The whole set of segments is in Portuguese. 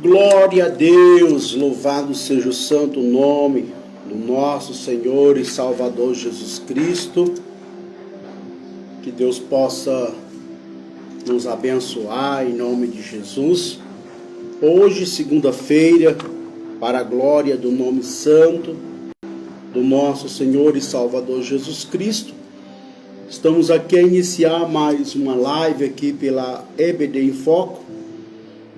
Glória a Deus, louvado seja o santo nome do nosso Senhor e Salvador Jesus Cristo. Que Deus possa nos abençoar em nome de Jesus. Hoje, segunda-feira, para a glória do nome santo do nosso Senhor e Salvador Jesus Cristo, estamos aqui a iniciar mais uma live aqui pela EBD em Foco.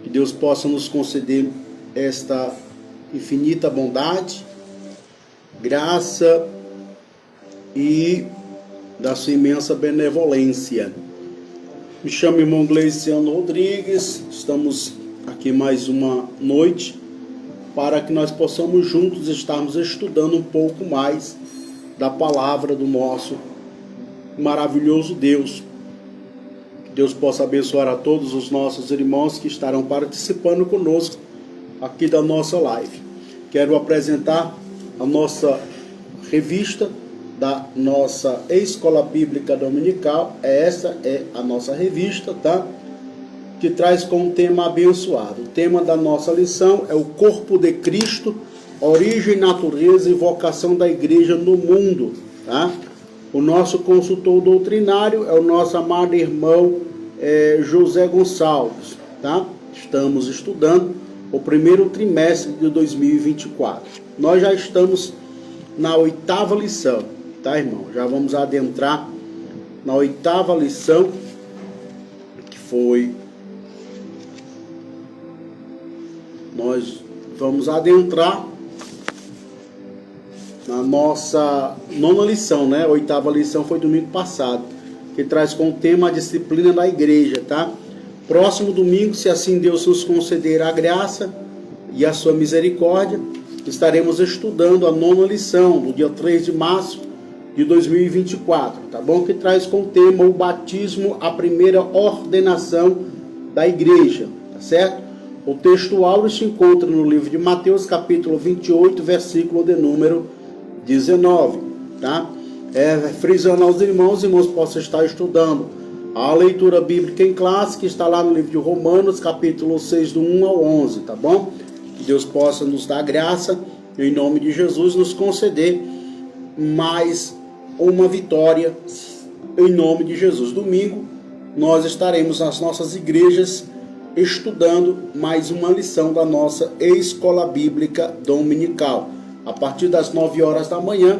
Que Deus possa nos conceder esta infinita bondade, graça e da sua imensa benevolência. Me chamo irmão Gleiciano Rodrigues, estamos aqui mais uma noite para que nós possamos juntos estarmos estudando um pouco mais da palavra do nosso maravilhoso Deus. Deus possa abençoar a todos os nossos irmãos que estarão participando conosco aqui da nossa live. Quero apresentar a nossa revista da nossa Escola Bíblica Dominical. Essa é a nossa revista, tá? Que traz como tema abençoado. O tema da nossa lição é o corpo de Cristo, origem, natureza e vocação da igreja no mundo, tá? O nosso consultor doutrinário é o nosso amado irmão José Gonçalves, tá? Estamos estudando o primeiro trimestre de 2024. Nós já estamos na 8ª lição, tá, irmão? Já vamos adentrar na 8ª lição, que foi... Nós vamos adentrar na nossa 9ª lição, né? A 8ª lição foi domingo passado, que traz como tema a disciplina da igreja, tá? Próximo domingo, se assim Deus nos conceder a graça e a sua misericórdia, estaremos estudando a 9ª lição, no dia 3 de março de 2024, tá bom? Que traz como tema o batismo, a primeira ordenação da igreja, tá certo? O texto áureo se encontra no livro de Mateus, capítulo 28, versículo de número 19, tá? Frisando aos irmãos possam estar estudando a leitura bíblica em classe, que está lá no livro de Romanos, capítulo 6, do 1 ao 11, tá bom? Que Deus possa nos dar graça, em nome de Jesus, nos conceder mais uma vitória, em nome de Jesus. Domingo, nós estaremos nas nossas igrejas, estudando mais uma lição da nossa Escola Bíblica Dominical. A partir das 9 horas da manhã,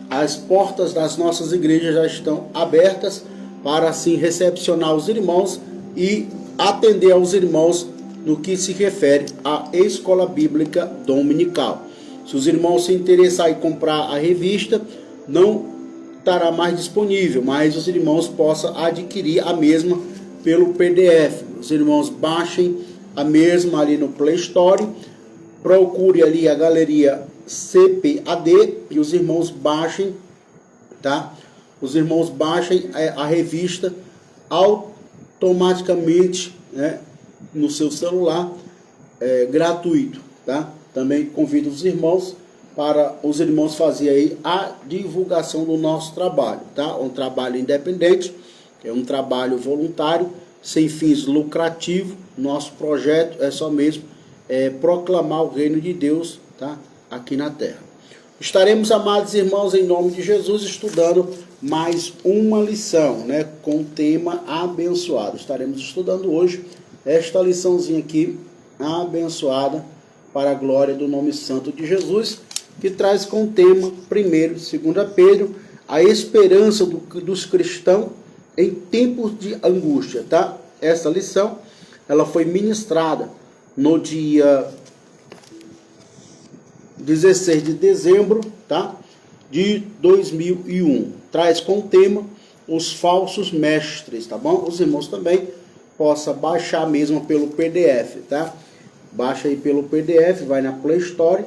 as portas das nossas igrejas já estão abertas para assim recepcionar os irmãos e atender aos irmãos no que se refere à Escola Bíblica Dominical. Se os irmãos se interessarem em comprar a revista, não estará mais disponível, mas os irmãos possam adquirir a mesma pelo PDF. Os irmãos baixem a mesma ali no Play Store, procure ali a galeria CPAD e os irmãos baixem, tá? Os irmãos baixem a revista automaticamente, né, no seu celular, gratuito, tá? Também convido os irmãos para os irmãos fazerem aí a divulgação do nosso trabalho, tá? Um trabalho independente, é um trabalho voluntário, sem fins lucrativos. Nosso projeto é só mesmo proclamar o reino de Deus, tá? Aqui na terra. Estaremos, amados irmãos, em nome de Jesus, estudando mais uma lição, né, com o tema abençoado. Estaremos estudando hoje esta liçãozinha aqui, abençoada, para a glória do nome santo de Jesus, que traz com o tema, primeiro, 2 Pedro, a esperança dos cristãos em tempos de angústia, tá? Essa lição, ela foi ministrada no dia 16 de dezembro, tá? De 2001. Traz como tema os falsos mestres, tá bom? Os irmãos também possam baixar mesmo pelo PDF, tá? Baixa aí pelo PDF, vai na Play Store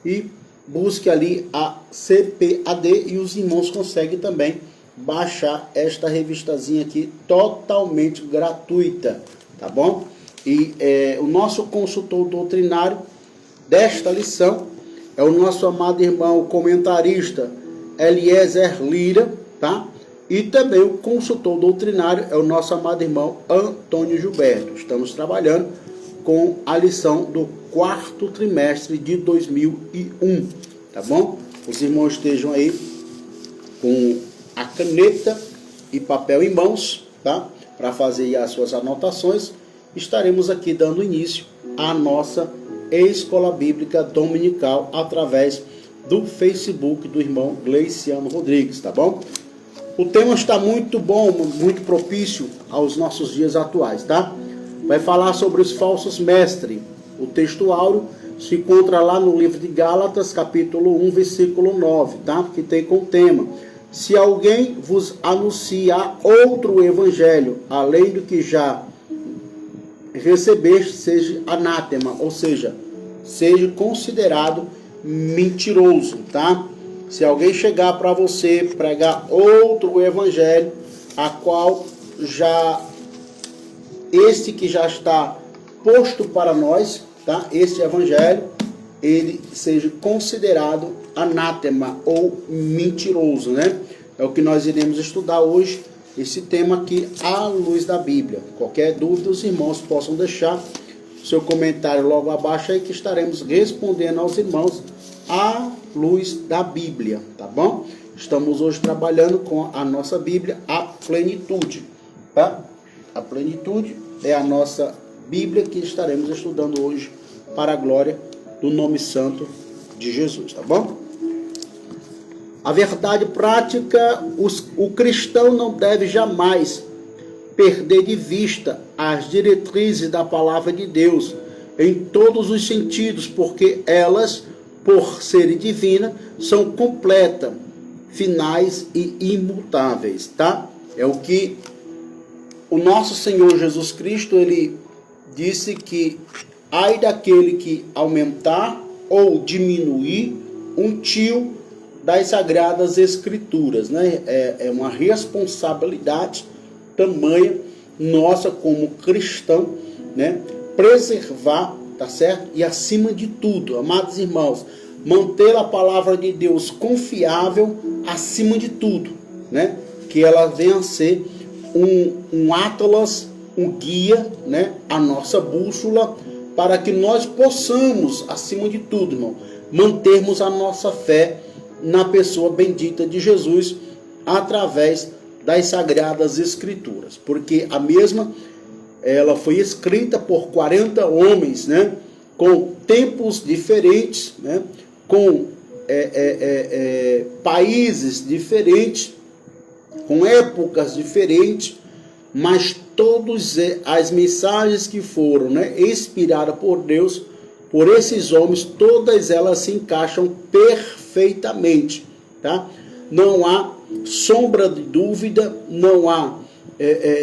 e busque ali a CPAD e os irmãos conseguem também baixar esta revistazinha aqui totalmente gratuita, tá bom? E o nosso consultor doutrinário desta lição é o nosso amado irmão comentarista Eliezer Lira, tá? E também o consultor doutrinário é o nosso amado irmão Antônio Gilberto. Estamos trabalhando com a lição do quarto trimestre de 2001, tá bom? Os irmãos estejam aí com a caneta e papel em mãos, tá? Para fazer as suas anotações. Estaremos aqui dando início à nossa Escola Bíblica Dominical através do Facebook do irmão Gleiciano Rodrigues, tá bom? O tema está muito bom, muito propício aos nossos dias atuais, tá? Vai falar sobre os falsos mestres. O texto áureo se encontra lá no livro de Gálatas, capítulo 1, versículo 9, tá? Que tem como tema: se alguém vos anunciar outro evangelho, além do que já recebeste, seja anátema, ou seja, seja considerado mentiroso, tá? Se alguém chegar para você pregar outro evangelho, a qual já este que já está posto para nós, tá? Este evangelho, ele seja considerado anátema ou mentiroso, né? É o que nós iremos estudar hoje, esse tema aqui à luz da Bíblia. Qualquer dúvida, os irmãos possam deixar seu comentário logo abaixo aí, que estaremos respondendo aos irmãos à luz da Bíblia, tá bom? Estamos hoje trabalhando com a nossa Bíblia, a Plenitude, tá? A Plenitude é a nossa Bíblia que estaremos estudando hoje para a glória do nome santo de Jesus, tá bom? A verdade prática, o cristão não deve jamais perder de vista as diretrizes da palavra de Deus em todos os sentidos, porque elas, por serem divinas, são completas, finais e imutáveis, tá? É o que o nosso Senhor Jesus Cristo, ele disse que ai daquele que aumentar ou diminuir um tio das Sagradas Escrituras, né? É uma responsabilidade tamanha nossa como cristão, né? Preservar, tá certo? E acima de tudo, amados irmãos, manter a palavra de Deus confiável acima de tudo, né? Que ela venha a ser um atlas, um guia, né? A nossa bússola, para que nós possamos, acima de tudo, irmão, mantermos a nossa fé na pessoa bendita de Jesus através das Sagradas Escrituras, porque a mesma ela foi escrita por 40 homens, né, com tempos diferentes, né, com países diferentes, com épocas diferentes, mas todas as mensagens que foram, né, inspiradas por Deus, por esses homens, todas elas se encaixam perfeitamente, tá? Não há sombra de dúvida, não há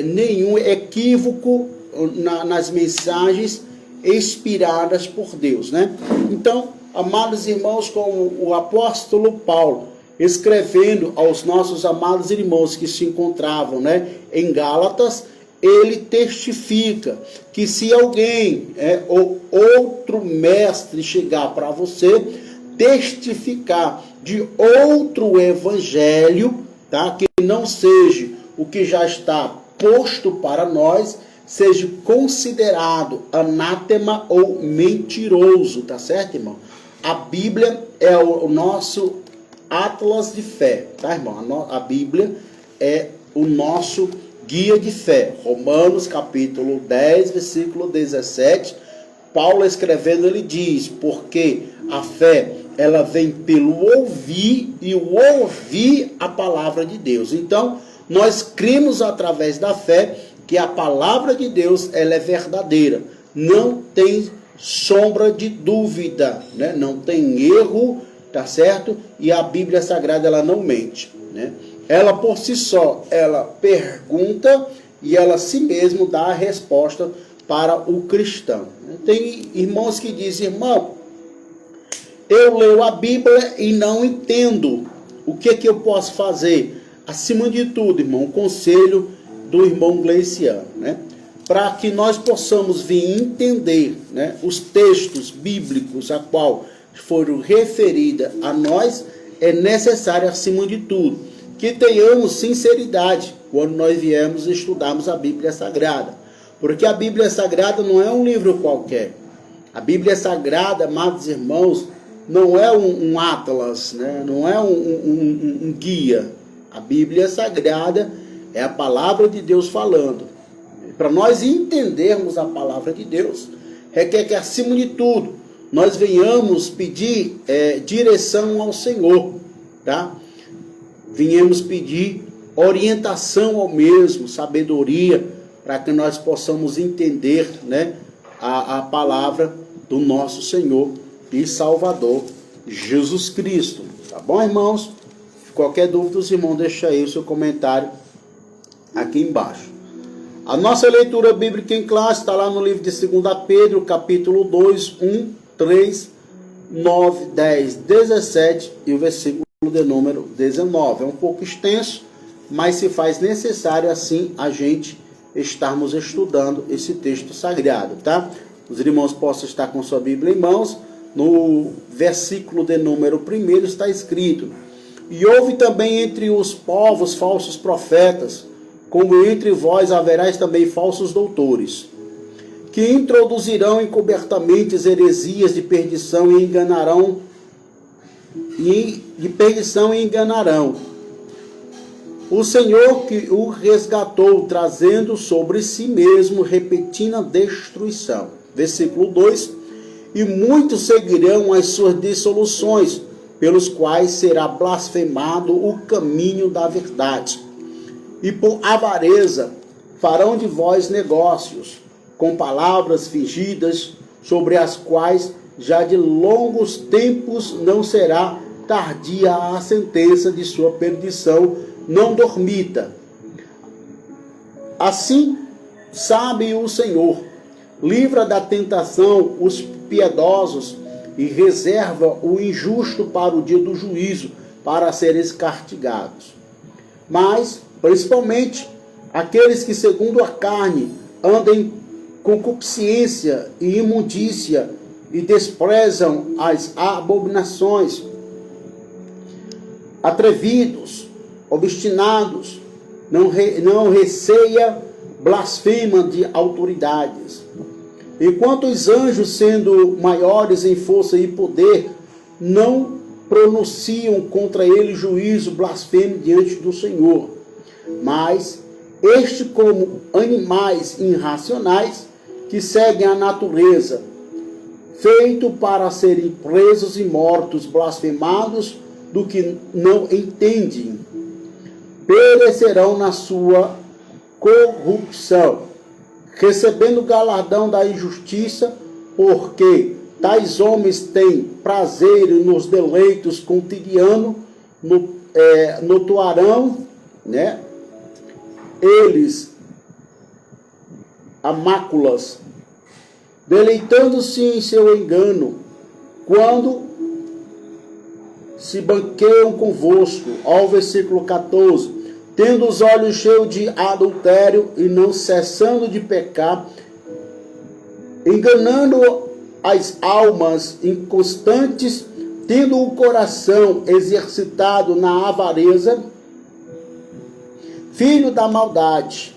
nenhum equívoco nas mensagens inspiradas por Deus, né? Então, amados irmãos, como o apóstolo Paulo, escrevendo aos nossos amados irmãos que se encontravam, né, em Gálatas, ele testifica que se alguém ou outro mestre chegar para você, testificar de outro evangelho, tá, que não seja o que já está posto para nós, seja considerado anátema ou mentiroso, tá certo, irmão? A Bíblia é o nosso atlas de fé, tá, irmão? A Bíblia é o nosso guia de fé. Romanos capítulo 10, versículo 17, Paulo escrevendo, ele diz: porque a fé, ela vem pelo ouvir, e o ouvir a palavra de Deus. Então, nós cremos através da fé que a palavra de Deus, ela é verdadeira. Não tem sombra de dúvida, né? Não tem erro, tá certo? E a Bíblia Sagrada, ela não mente, né? Ela por si só, ela pergunta e ela si mesmo dá a resposta para o cristão. Tem irmãos que dizem: irmão, eu leio a Bíblia e não entendo. O que eu posso fazer? Acima de tudo, irmão, o conselho do irmão Gleiciano, né? Para que nós possamos vir entender, né, os textos bíblicos a qual foram referidos a nós, é necessário, acima de tudo, que tenhamos sinceridade quando nós viemos estudarmos a Bíblia Sagrada. Porque a Bíblia Sagrada não é um livro qualquer. A Bíblia Sagrada, amados irmãos, não é um atlas, né? Não é um guia. A Bíblia Sagrada é a palavra de Deus falando. Para nós entendermos a palavra de Deus, requer que, acima de tudo, nós venhamos pedir direção ao Senhor, tá? Venhamos pedir orientação ao mesmo, sabedoria, para que nós possamos entender, né, a palavra do nosso Senhor e Salvador Jesus Cristo. Tá bom, irmãos? Qualquer dúvida, os irmãos, deixa aí o seu comentário aqui embaixo. A nossa leitura bíblica em classe está lá no livro de 2 Pedro, capítulo 2, 1, 3, 9, 10, 17 e o versículo de número 19. É um pouco extenso, mas se faz necessário assim a gente estarmos estudando esse texto sagrado, tá? Os irmãos possam estar com sua Bíblia em mãos. No versículo de número 1 está escrito: e houve também entre os povos falsos profetas, como entre vós haverás também falsos doutores, que introduzirão encobertamente heresias de perdição e enganarão, o Senhor que o resgatou, trazendo sobre si mesmo repentina destruição. Versículo 2: e muitos seguirão as suas dissoluções, pelos quais será blasfemado o caminho da verdade. E por avareza farão de vós negócios, com palavras fingidas, sobre as quais já de longos tempos não será tardia a sentença de sua perdição, não dormita. Assim sabe o Senhor, livra da tentação os piedosos e reserva o injusto para o dia do juízo, para serem castigados. Mas, principalmente, aqueles que segundo a carne andam em concupiscência e imundícia e desprezam as abominações, atrevidos, obstinados, não receia blasfema de autoridades. Enquanto os anjos, sendo maiores em força e poder, não pronunciam contra ele juízo blasfemo diante do Senhor. Mas este, como animais irracionais que seguem a natureza, feito para serem presos e mortos, blasfemados do que não entendem, perecerão na sua corrupção, recebendo o galardão da injustiça, porque tais homens têm prazer nos deleitos cotidianos, notuarão, né, eles a máculas, deleitando-se em seu engano, quando se banqueiam convosco. Ó, versículo 14: tendo os olhos cheios de adultério e não cessando de pecar, enganando as almas inconstantes, tendo o coração exercitado na avareza, filho da maldade.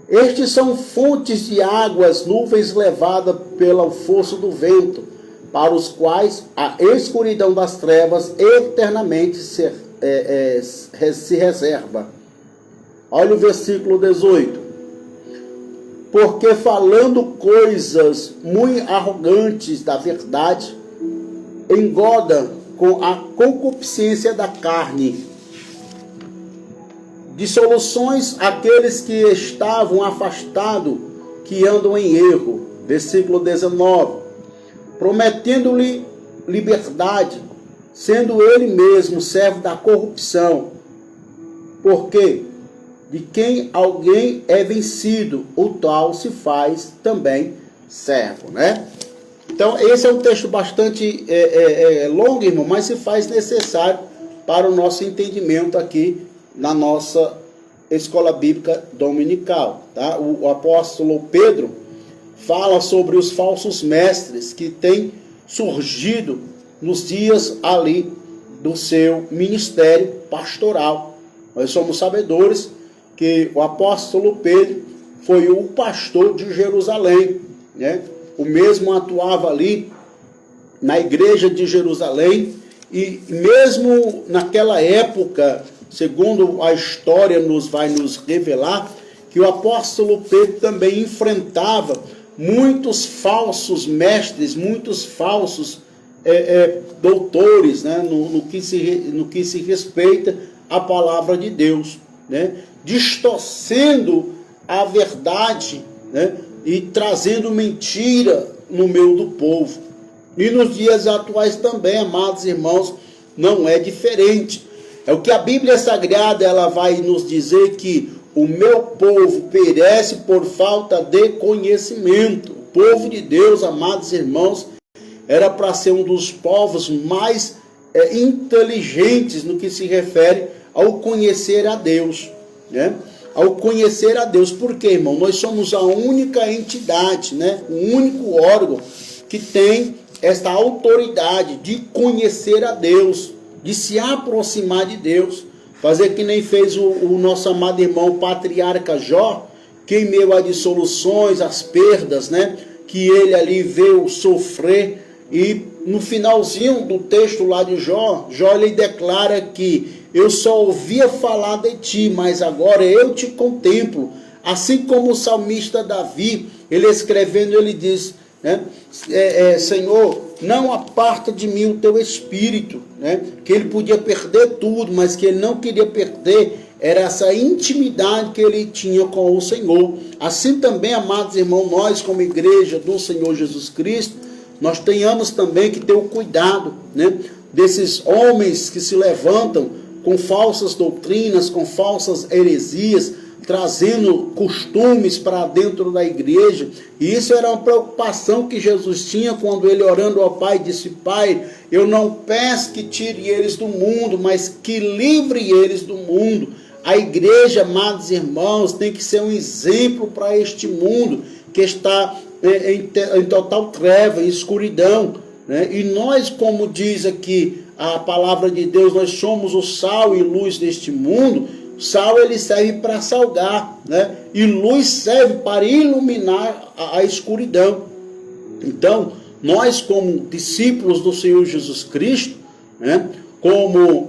Estes são fontes de águas, nuvens levadas pela força do vento, para os quais a escuridão das trevas eternamente se reserva. Olha o versículo 18. Porque falando coisas muito arrogantes da verdade, engoda com a concupiscência da carne, dissoluções aqueles que estavam afastados, que andam em erro. Versículo 19. Prometendo-lhe liberdade, sendo ele mesmo servo da corrupção, porque de quem alguém é vencido, o tal se faz também servo, né? Então, esse é um texto bastante longo, irmão, mas se faz necessário para o nosso entendimento aqui na nossa escola bíblica dominical, tá? O apóstolo Pedro fala sobre os falsos mestres que têm surgido nos dias ali do seu ministério pastoral. Nós somos sabedores que o apóstolo Pedro foi o pastor de Jerusalém, né? O mesmo atuava ali na igreja de Jerusalém, e mesmo naquela época, segundo a história vai nos revelar, que o apóstolo Pedro também enfrentava muitos falsos mestres, muitos falsos doutores, né? no que se respeita à palavra de Deus, né? Distorcendo a verdade, né? E trazendo mentira no meio do povo. E nos dias atuais também, amados irmãos, não é diferente. É o que a Bíblia Sagrada ela vai nos dizer, que o meu povo perece por falta de conhecimento. O povo de Deus, amados irmãos, era para ser um dos povos mais inteligentes no que se refere ao conhecer a Deus, né? Ao conhecer a Deus. Por quê, irmão? Nós somos a única entidade, né? O único órgão que tem esta autoridade de conhecer a Deus, de se aproximar de Deus, fazer que nem fez o nosso amado irmão patriarca Jó, que em meio a dissoluções, as perdas, né, que ele ali veio sofrer, e no finalzinho do texto lá de Jó, ele declara que eu só ouvia falar de ti, mas agora eu te contemplo. Assim como o salmista Davi, ele escrevendo, ele diz, né, Senhor, não aparta de mim o teu espírito, né? Que ele podia perder tudo, mas que ele não queria perder era essa intimidade que ele tinha com o Senhor. Assim também, amados irmãos, nós como igreja do Senhor Jesus Cristo, nós tenhamos também que ter o cuidado, né, desses homens que se levantam com falsas doutrinas, com falsas heresias, trazendo costumes para dentro da igreja. E isso era uma preocupação que Jesus tinha quando ele, orando ao Pai, disse: Pai, eu não peço que tire eles do mundo, mas que livre eles do mundo. A igreja, amados irmãos, tem que ser um exemplo para este mundo que está em total treva, em escuridão, né? E nós, como diz aqui a palavra de Deus, nós somos o sal e luz deste mundo. Sal ele serve para salgar, né? E luz serve para iluminar a escuridão. Então, nós como discípulos do Senhor Jesus Cristo, né, como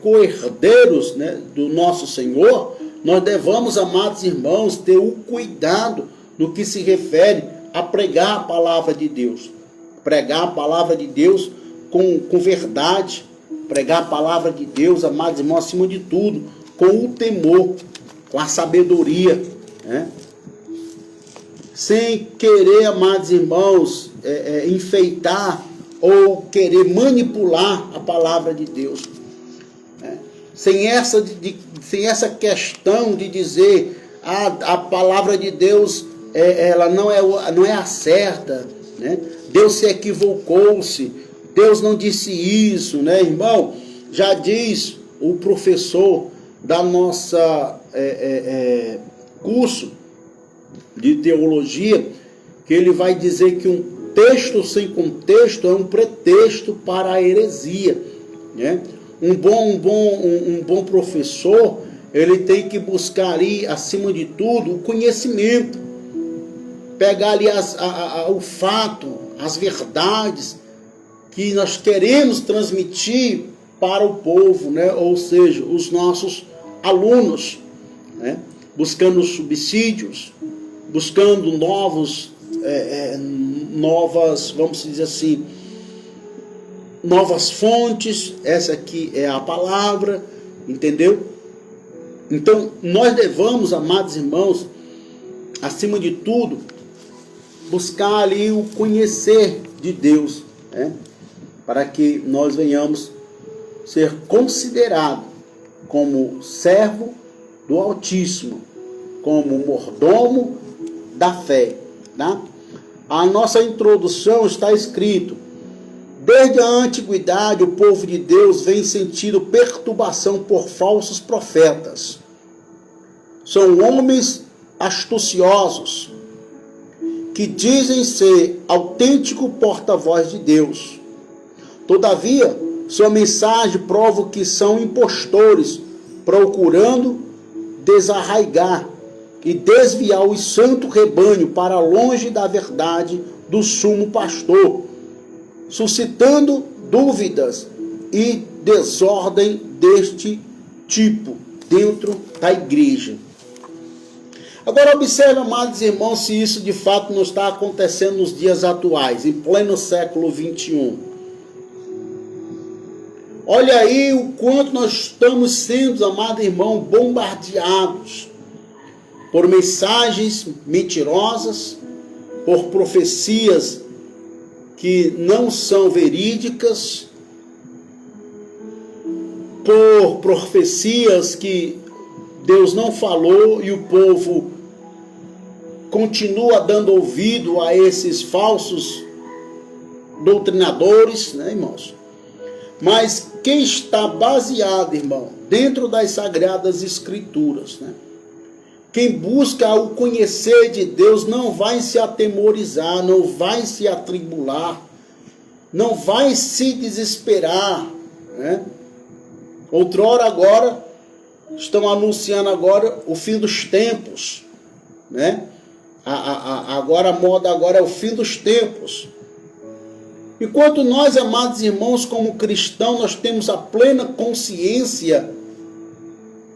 co-herdeiros, né, do nosso Senhor, nós devemos, amados irmãos, ter o cuidado no que se refere a pregar a palavra de Deus. Pregar a palavra de Deus com verdade. Pregar a palavra de Deus, amados irmãos, acima de tudo, com o temor, com a sabedoria, né? Sem querer, amados irmãos, enfeitar ou querer manipular a palavra de Deus, né? Sem essa questão de dizer a palavra de Deus ela não é a certa, né? Deus se equivocou-se, Deus não disse isso, né, irmão? Já diz o professor da nossa curso de teologia, que ele vai dizer que um texto sem contexto é um pretexto para a heresia, né? Um bom professor, ele tem que buscar ali, acima de tudo, o conhecimento, pegar ali o fato, as verdades que nós queremos transmitir para o povo, né? Ou seja, os nossos alunos, né? Buscando subsídios, buscando novas, vamos dizer assim, novas fontes. Essa aqui é a palavra, entendeu? Então, nós devemos, amados irmãos, acima de tudo, buscar ali o conhecer de Deus, né? Para que nós venhamos ser considerado como servo do Altíssimo, como mordomo da fé, né? A nossa introdução está escrito: desde a antiguidade o povo de Deus vem sentindo perturbação por falsos profetas. São homens astuciosos que dizem ser autêntico porta-voz de Deus. Todavia, sua mensagem prova que são impostores, procurando desarraigar e desviar o santo rebanho para longe da verdade do sumo pastor, suscitando dúvidas e desordem deste tipo dentro da igreja. Agora observe, amados irmãos, se isso de fato não está acontecendo nos dias atuais, em pleno século 21. Olha aí o quanto nós estamos sendo, amado irmão, bombardeados por mensagens mentirosas, por profecias que não são verídicas, por profecias que Deus não falou e o povo continua dando ouvido a esses falsos doutrinadores, né, irmãos? Mas quem está baseado, irmão, dentro das Sagradas Escrituras, né? Quem busca o conhecer de Deus não vai se atemorizar, não vai se atribular, não vai se desesperar, né? Outrora agora, estão anunciando agora o fim dos tempos, né? Agora a moda agora é o fim dos tempos. Enquanto nós, amados irmãos, como cristãos, nós temos a plena consciência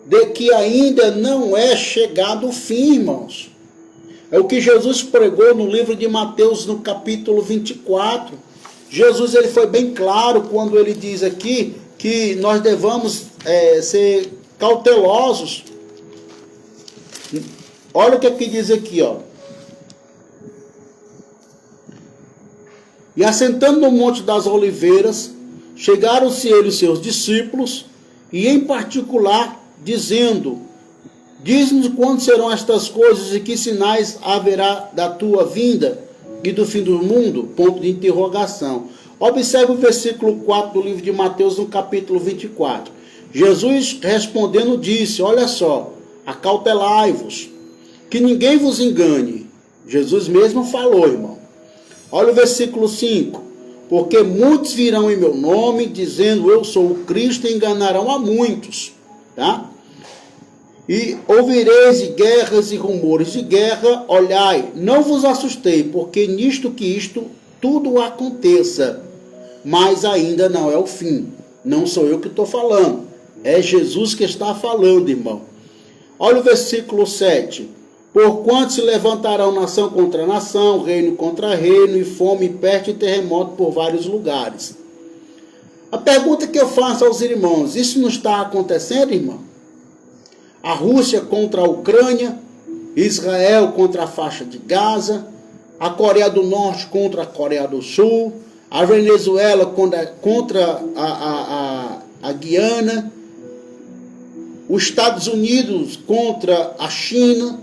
de que ainda não é chegado o fim, irmãos. É o que Jesus pregou no livro de Mateus, no capítulo 24. Jesus ele foi bem claro quando ele diz aqui que nós devamos ser cautelosos. Olha o que aqui diz aqui, ó. E assentando no Monte das Oliveiras, chegaram-se ele e seus discípulos, e em particular, dizendo: diz-nos quando serão estas coisas e que sinais haverá da tua vinda e do fim do mundo? Ponto de interrogação. Observe o versículo 4 do livro de Mateus, no capítulo 24. Jesus respondendo disse: olha só, acautelai-vos, que ninguém vos engane. Jesus mesmo falou, irmão. Olha o versículo 5. Porque muitos virão em meu nome, dizendo eu sou o Cristo, e enganarão a muitos. Tá? E ouvireis de guerras e rumores de guerra. Olhai, não vos assustei, porque nisto que isto tudo aconteça, mas ainda não é o fim. Não sou eu que estou falando, é Jesus que está falando, irmão. Olha o versículo 7. Porquanto se levantarão nação contra nação, reino contra reino, e fome, peste e terremoto por vários lugares. A pergunta que eu faço aos irmãos: isso não está acontecendo, irmão? A Rússia contra a Ucrânia, Israel contra a faixa de Gaza, a Coreia do Norte contra a Coreia do Sul, a Venezuela contra a Guiana, os Estados Unidos contra a China.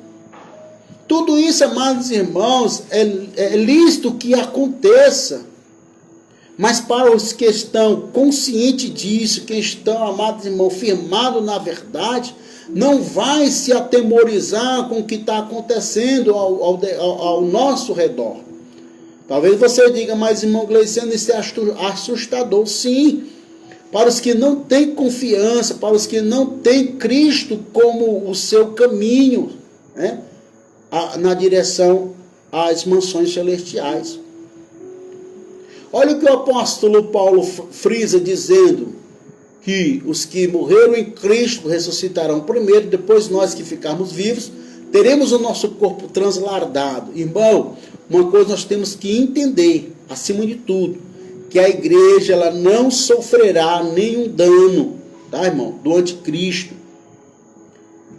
Tudo isso, amados irmãos, é lícito que aconteça. Mas para os que estão conscientes disso, que estão, amados irmãos, firmados na verdade, não vai se atemorizar com o que está acontecendo ao nosso redor. Talvez você diga: mas irmão Gleiciano, isso é assustador. Sim, para os que não têm confiança, para os que não têm Cristo como o seu caminho, né, na direção às mansões celestiais. Olha o que o apóstolo Paulo frisa, dizendo que os que morreram em Cristo ressuscitarão primeiro, depois nós que ficarmos vivos, teremos o nosso corpo transladado. Irmão, uma coisa nós temos que entender, acima de tudo, que a igreja ela não sofrerá nenhum dano, tá, irmão, do anticristo.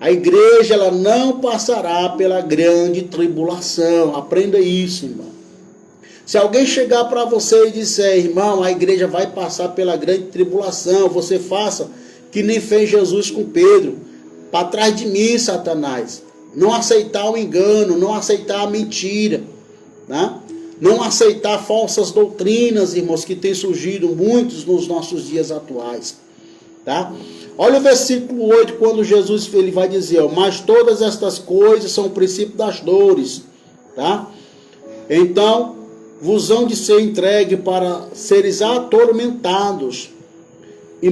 A igreja ela não passará pela grande tribulação. Aprenda isso, irmão. Se alguém chegar para você e disser: irmão, a igreja vai passar pela grande tribulação, você faça que nem fez Jesus com Pedro: para trás de mim, Satanás. Não aceitar o engano, não aceitar a mentira, tá? Não aceitar falsas doutrinas, irmãos, que têm surgido muitos nos nossos dias atuais, tá? Olha o versículo 8, quando Jesus ele vai dizer: mas todas estas coisas são o princípio das dores, tá? Então vos hão de ser entregue para seres atormentados, e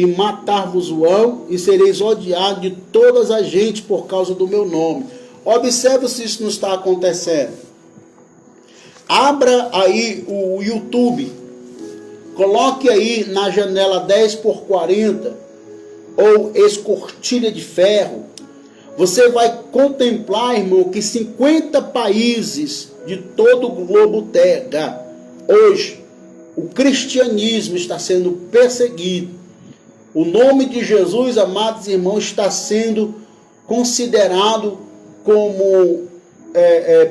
matar-vos-ão, e sereis odiados de todas as gentes por causa do meu nome. Observe se isso não está acontecendo. Abra aí o YouTube, coloque aí na janela 10x40 ou escortilha de ferro. Você vai contemplar, irmão, que 50 países de todo o globo terra, hoje, o cristianismo está sendo perseguido. O nome de Jesus, amados irmãos, está sendo considerado como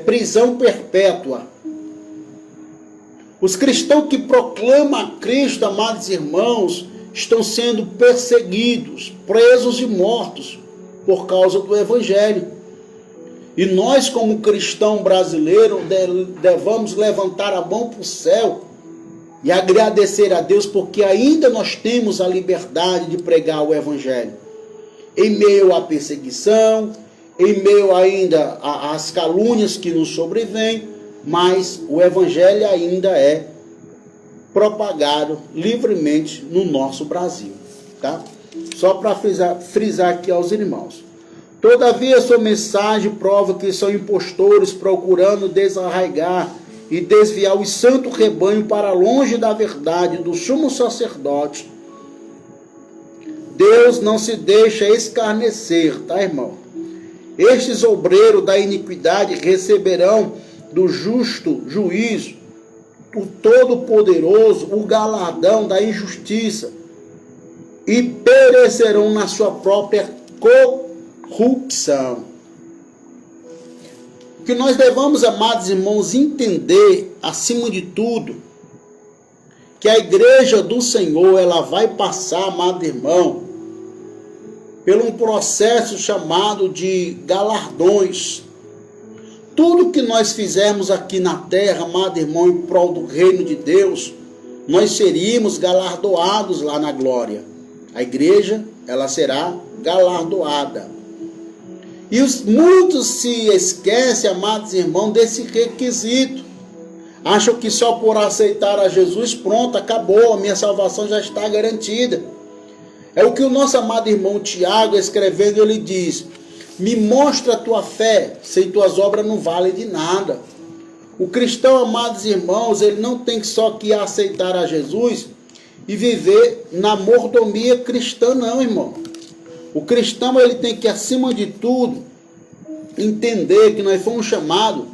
prisão perpétua. Os cristãos que proclamam a Cristo, amados irmãos, estão sendo perseguidos, presos e mortos por causa do Evangelho. E nós, como cristão brasileiro, devemos levantar a mão para o céu e agradecer a Deus, porque ainda nós temos a liberdade de pregar o Evangelho. Em meio à perseguição, em meio ainda às calúnias que nos sobrevêm, mas o Evangelho ainda é propagado livremente no nosso Brasil, tá? Só para frisar aqui aos irmãos. Todavia, sua mensagem prova que são impostores procurando desarraigar e desviar o santo rebanho para longe da verdade do sumo sacerdote. Deus não se deixa escarnecer, tá, irmão? Estes obreiros da iniquidade receberão do justo juízo, o todo-poderoso, o galardão da injustiça, e perecerão na sua própria corrupção. O que nós devemos, amados irmãos, entender, acima de tudo, que a igreja do Senhor, ela vai passar, amado irmão, por um processo chamado de galardões. Tudo que nós fizermos aqui na terra, amado irmão, em prol do reino de Deus, nós seríamos galardoados lá na glória. A igreja, ela será galardoada. E muitos se esquecem, amados irmãos, desse requisito. Acham que só por aceitar a Jesus, pronto, acabou, a minha salvação já está garantida. É o que o nosso amado irmão Tiago, escrevendo, ele diz: me mostra a tua fé, sem tuas obras não vale de nada. O cristão, amados irmãos, ele não tem só que aceitar a Jesus e viver na mordomia cristã, não, irmão. O cristão, ele tem que, acima de tudo, entender que nós fomos chamados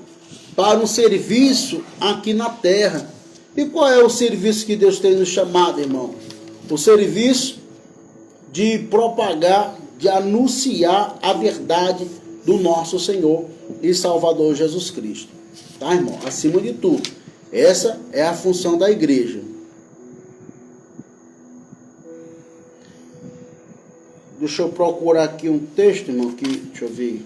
para um serviço aqui na terra. E qual é o serviço que Deus tem nos chamado, irmão? O serviço de propagar, de anunciar a verdade do nosso Senhor e Salvador Jesus Cristo. Tá, irmão? Acima de tudo. Essa é a função da igreja. Deixa eu procurar aqui um texto, irmão, que, deixa eu ver.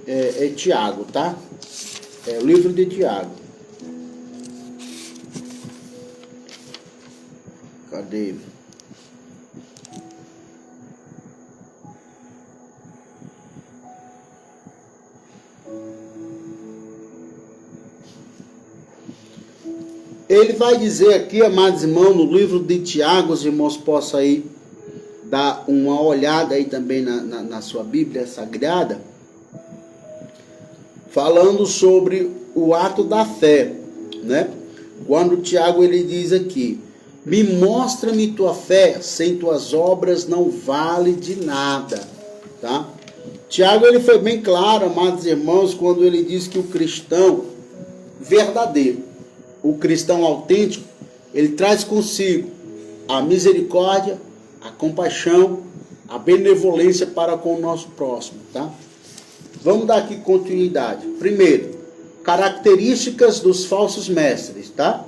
É Tiago, tá? É o livro de Tiago. Cadê? Ele vai dizer aqui, amados irmãos, no livro de Tiago, os irmãos possam aí dar uma olhada aí também na sua Bíblia Sagrada, falando sobre o ato da fé, né? Quando Tiago ele diz aqui: me mostra-me tua fé, sem tuas obras não vale de nada, tá? Tiago ele foi bem claro, amados irmãos, quando ele diz que o cristão verdadeiro, o cristão autêntico, ele traz consigo a misericórdia, a compaixão, a benevolência para com o nosso próximo, tá? Vamos dar aqui continuidade. Primeiro, características dos falsos mestres, tá?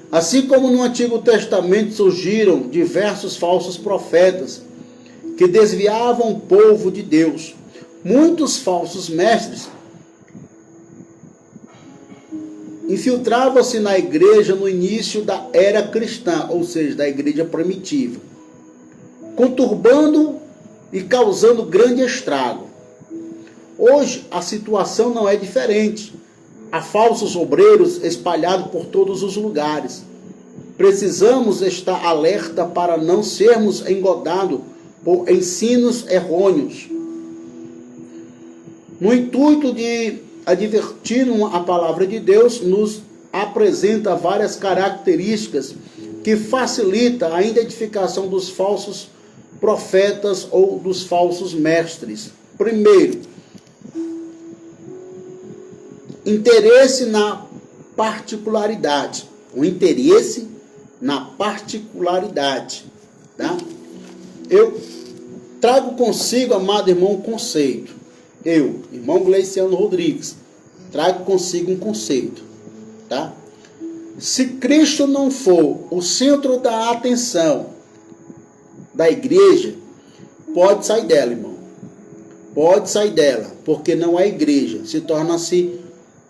Assim como no Antigo Testamento surgiram diversos falsos profetas que desviavam o povo de Deus, muitos falsos mestres infiltravam-se na igreja no início da era cristã, ou seja, da igreja primitiva, conturbando e causando grande estrago. Hoje a situação não é diferente. há falsos obreiros espalhados por todos os lugares. Precisamos estar alerta para não sermos engodados por ensinos errôneos. No intuito de advertir, a palavra de Deus nos apresenta várias características que facilitam a identificação dos falsos profetas ou dos falsos mestres. Primeiro, interesse na particularidade. O interesse na particularidade. Tá? Eu trago consigo, amado irmão, um conceito. Eu, irmão Gleiciano Rodrigues, trago consigo um conceito. Tá? Se Cristo não for o centro da atenção da igreja, pode sair dela, irmão. Pode sair dela, porque não é igreja. Se torna-se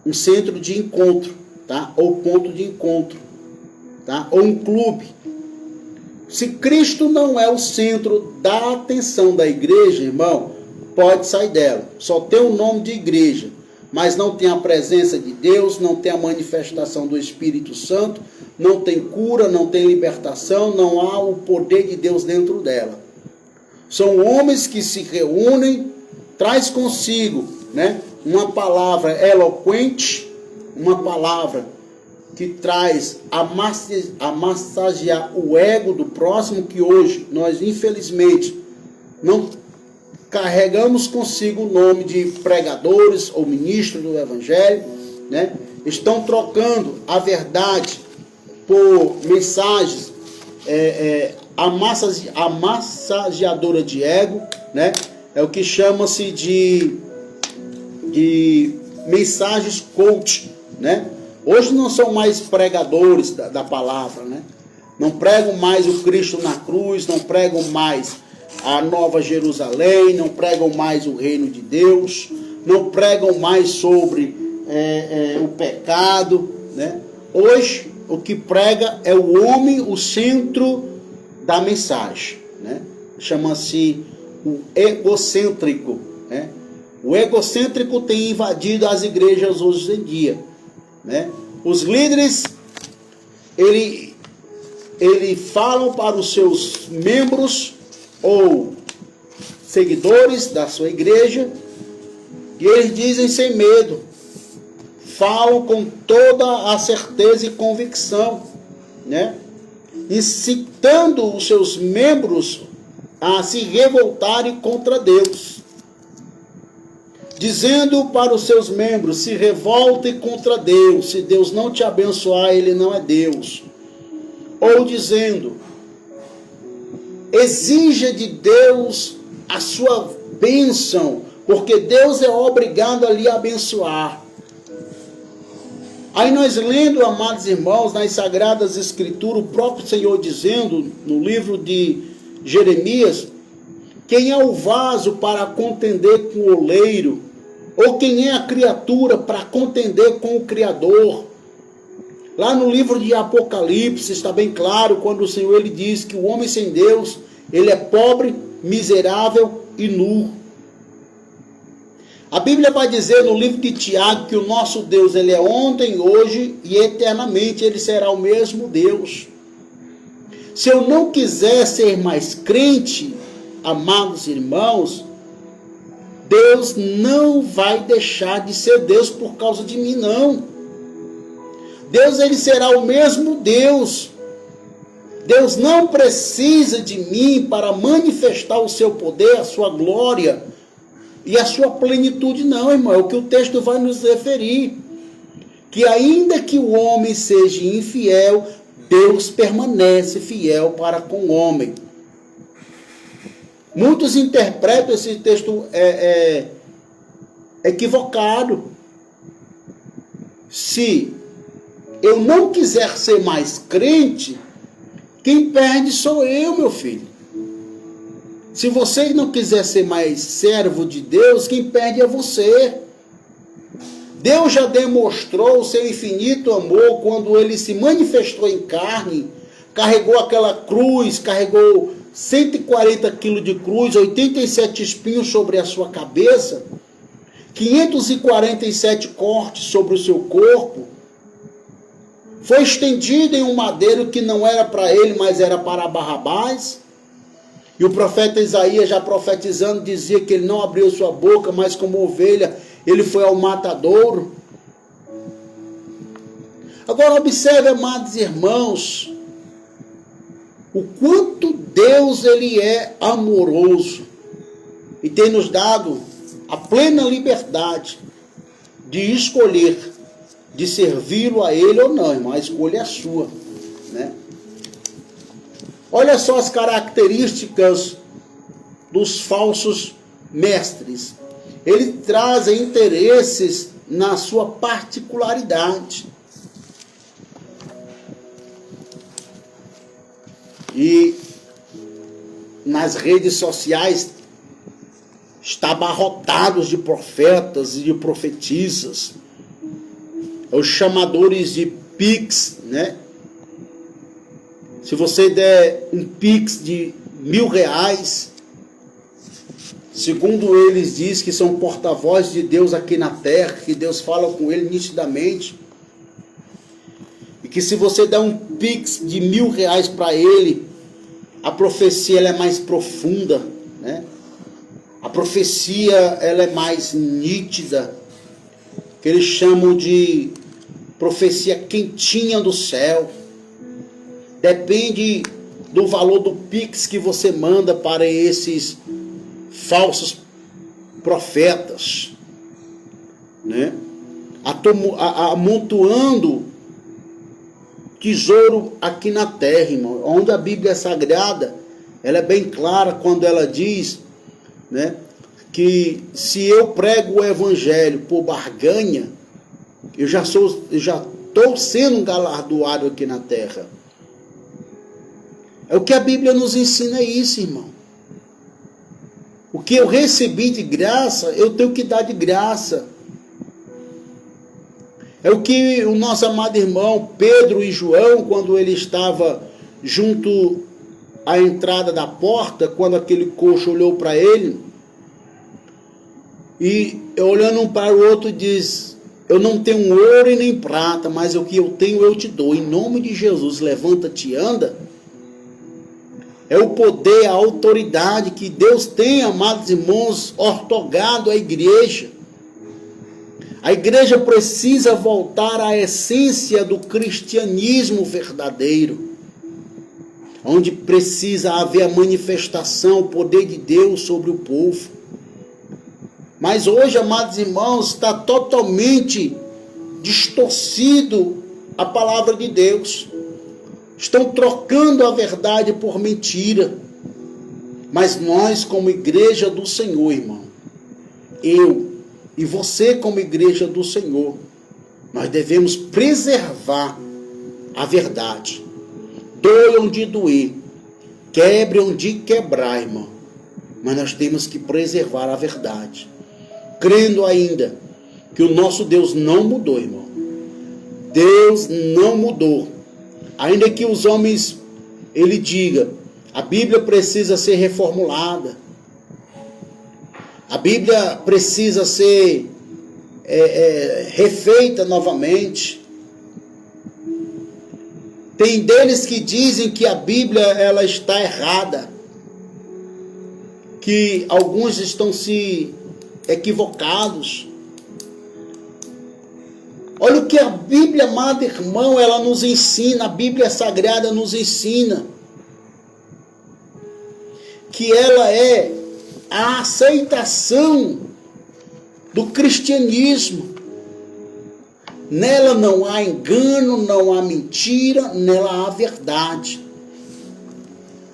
um centro de encontro, tá? Ou ponto de encontro, tá? Ou um clube. Se Cristo não é o centro da atenção da igreja, irmão, pode sair dela. Só tem o nome de igreja, mas não tem a presença de Deus, não tem a manifestação do Espírito Santo, não tem cura, não tem libertação, não há o poder de Deus dentro dela. São homens que se reúnem, traz consigo, né, uma palavra eloquente, uma palavra que traz a massagear o ego do próximo, que hoje nós, infelizmente, não carregamos consigo o nome de pregadores ou ministros do Evangelho, né? Estão trocando a verdade por mensagens, a massageadora de ego, né? É o que chama-se de mensagens coach, né? Hoje não são mais pregadores da palavra, né? Não pregam mais o Cristo na cruz, não pregam mais a Nova Jerusalém, não pregam mais o reino de Deus, não pregam mais sobre o pecado, né? Hoje o que prega é o homem, o centro da mensagem, né? Chama-se o egocêntrico, né? O egocêntrico tem invadido as igrejas hoje em dia, né? Os líderes, ele falam para os seus membros ou seguidores da sua igreja, e eles dizem sem medo, falam com toda a certeza e convicção, né? Incitando os seus membros a se revoltarem contra Deus, dizendo para os seus membros: se revoltem contra Deus, se Deus não te abençoar, Ele não é Deus. Ou dizendo: exija de Deus a sua bênção, porque Deus é obrigado a lhe abençoar. Aí nós lendo, amados irmãos, nas Sagradas Escrituras, o próprio Senhor dizendo, no livro de Jeremias, quem é o vaso para contender com o oleiro? Ou quem é a criatura para contender com o Criador? Lá no livro de Apocalipse está bem claro, quando o Senhor ele diz que o homem sem Deus, ele é pobre, miserável e nu. A Bíblia vai dizer no livro de Tiago que o nosso Deus, ele é ontem, hoje e eternamente, ele será o mesmo Deus. Se eu não quiser ser mais crente, amados irmãos, Deus não vai deixar de ser Deus por causa de mim, não. Deus, ele será o mesmo Deus. Deus não precisa de mim para manifestar o seu poder, a sua glória e a sua plenitude, não, irmão. É o que o texto vai nos referir. Que ainda que o homem seja infiel, Deus permanece fiel para com o homem. Muitos interpretam esse texto equivocado. Se eu não quiser ser mais crente, quem perde sou eu, meu filho. Se você não quiser ser mais servo de Deus, quem perde é você. Deus já demonstrou o seu infinito amor quando ele se manifestou em carne, carregou aquela cruz, carregou 140 quilos de cruz, 87 espinhos sobre a sua cabeça, 547 cortes sobre o seu corpo, foi estendido em um madeiro que não era para ele, mas era para Barrabás. E o profeta Isaías, já profetizando, dizia que ele não abriu sua boca, mas como ovelha, ele foi ao matadouro. Agora observe, amados irmãos, o quanto Deus ele é amoroso e tem nos dado a plena liberdade de escolher, de servi-lo a ele ou não, irmão, a escolha é sua, né? Olha só as características dos falsos mestres. Eles trazem interesses na sua particularidade. E nas redes sociais está abarrotados de profetas e de profetisas, os chamadores de Pix, né? Se você der um Pix de R$1.000, segundo eles diz que são porta-vozes de Deus aqui na terra, que Deus fala com ele nitidamente, e que se você der um Pix de R$1.000 para ele, a profecia ela é mais profunda, né? A profecia ela é mais nítida, que eles chamam de profecia quentinha do céu. Depende do valor do Pix que você manda para esses falsos profetas, né? Amontoando tesouro aqui na terra, irmão. Onde a Bíblia Sagrada, ela é bem clara quando ela diz, né, que se eu prego o evangelho por barganha, eu já estou sendo galardoado aqui na terra. É o que a Bíblia nos ensina isso, irmão. O que eu recebi de graça, eu tenho que dar de graça. É o que o nosso amado irmão Pedro e João, quando ele estava junto à entrada da porta, quando aquele coxo olhou para ele, e olhando um para o outro diz: eu não tenho ouro e nem prata, mas o que eu tenho eu te dou. Em nome de Jesus, levanta-te e anda. É o poder, a autoridade que Deus tem, amados irmãos, ortogado à igreja. A igreja precisa voltar à essência do cristianismo verdadeiro, onde precisa haver a manifestação, o poder de Deus sobre o povo. Mas hoje, amados irmãos, está totalmente distorcido a palavra de Deus. Estão trocando a verdade por mentira. Mas nós, como igreja do Senhor, irmão, eu e você como igreja do Senhor, nós devemos preservar a verdade. Doe onde doer, quebre onde quebrar, irmão. Mas nós temos que preservar a verdade, crendo ainda que o nosso Deus não mudou, irmão. Deus não mudou. Ainda que os homens, ele diga, a Bíblia precisa ser reformulada. A Bíblia precisa ser refeita novamente. Tem deles que dizem que a Bíblia ela está errada, que alguns estão se equivocados. Olha o que a Bíblia, amado irmão, ela nos ensina, a Bíblia Sagrada nos ensina, que ela é a aceitação do cristianismo. Nela não há engano, não há mentira, nela há verdade.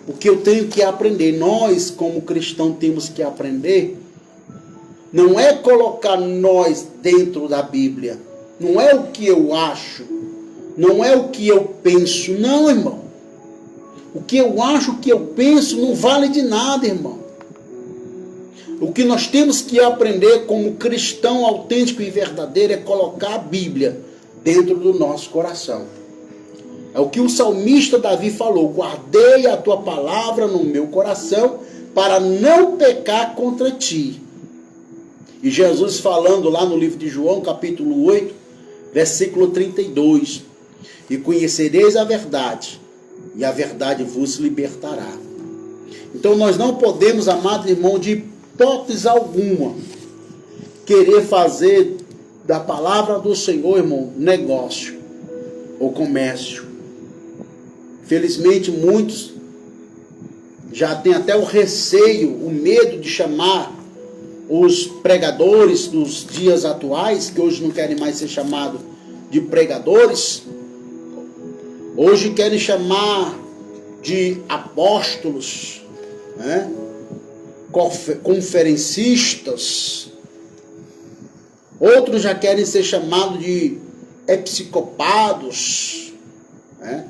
O que eu tenho que aprender, nós como cristãos temos que aprender, não é colocar nós dentro da Bíblia, não é o que eu acho, não é o que eu penso, não, irmão. O que eu acho, o que eu penso não vale de nada, irmão. O que nós temos que aprender como cristão autêntico e verdadeiro é colocar a Bíblia dentro do nosso coração. É o que o salmista Davi falou: guardei a tua palavra no meu coração para não pecar contra ti. E Jesus falando lá no livro de João, capítulo 8, versículo 32. E conhecereis a verdade, e a verdade vos libertará. Então nós não podemos, amado irmão, de hipótese alguma, querer fazer da palavra do Senhor, irmão, negócio ou comércio. Felizmente muitos já têm até o receio, o medo de chamar os pregadores dos dias atuais, que hoje não querem mais ser chamados de pregadores, hoje querem chamar de apóstolos, né? Conferencistas. Outros já querem ser chamados de episcopados, né?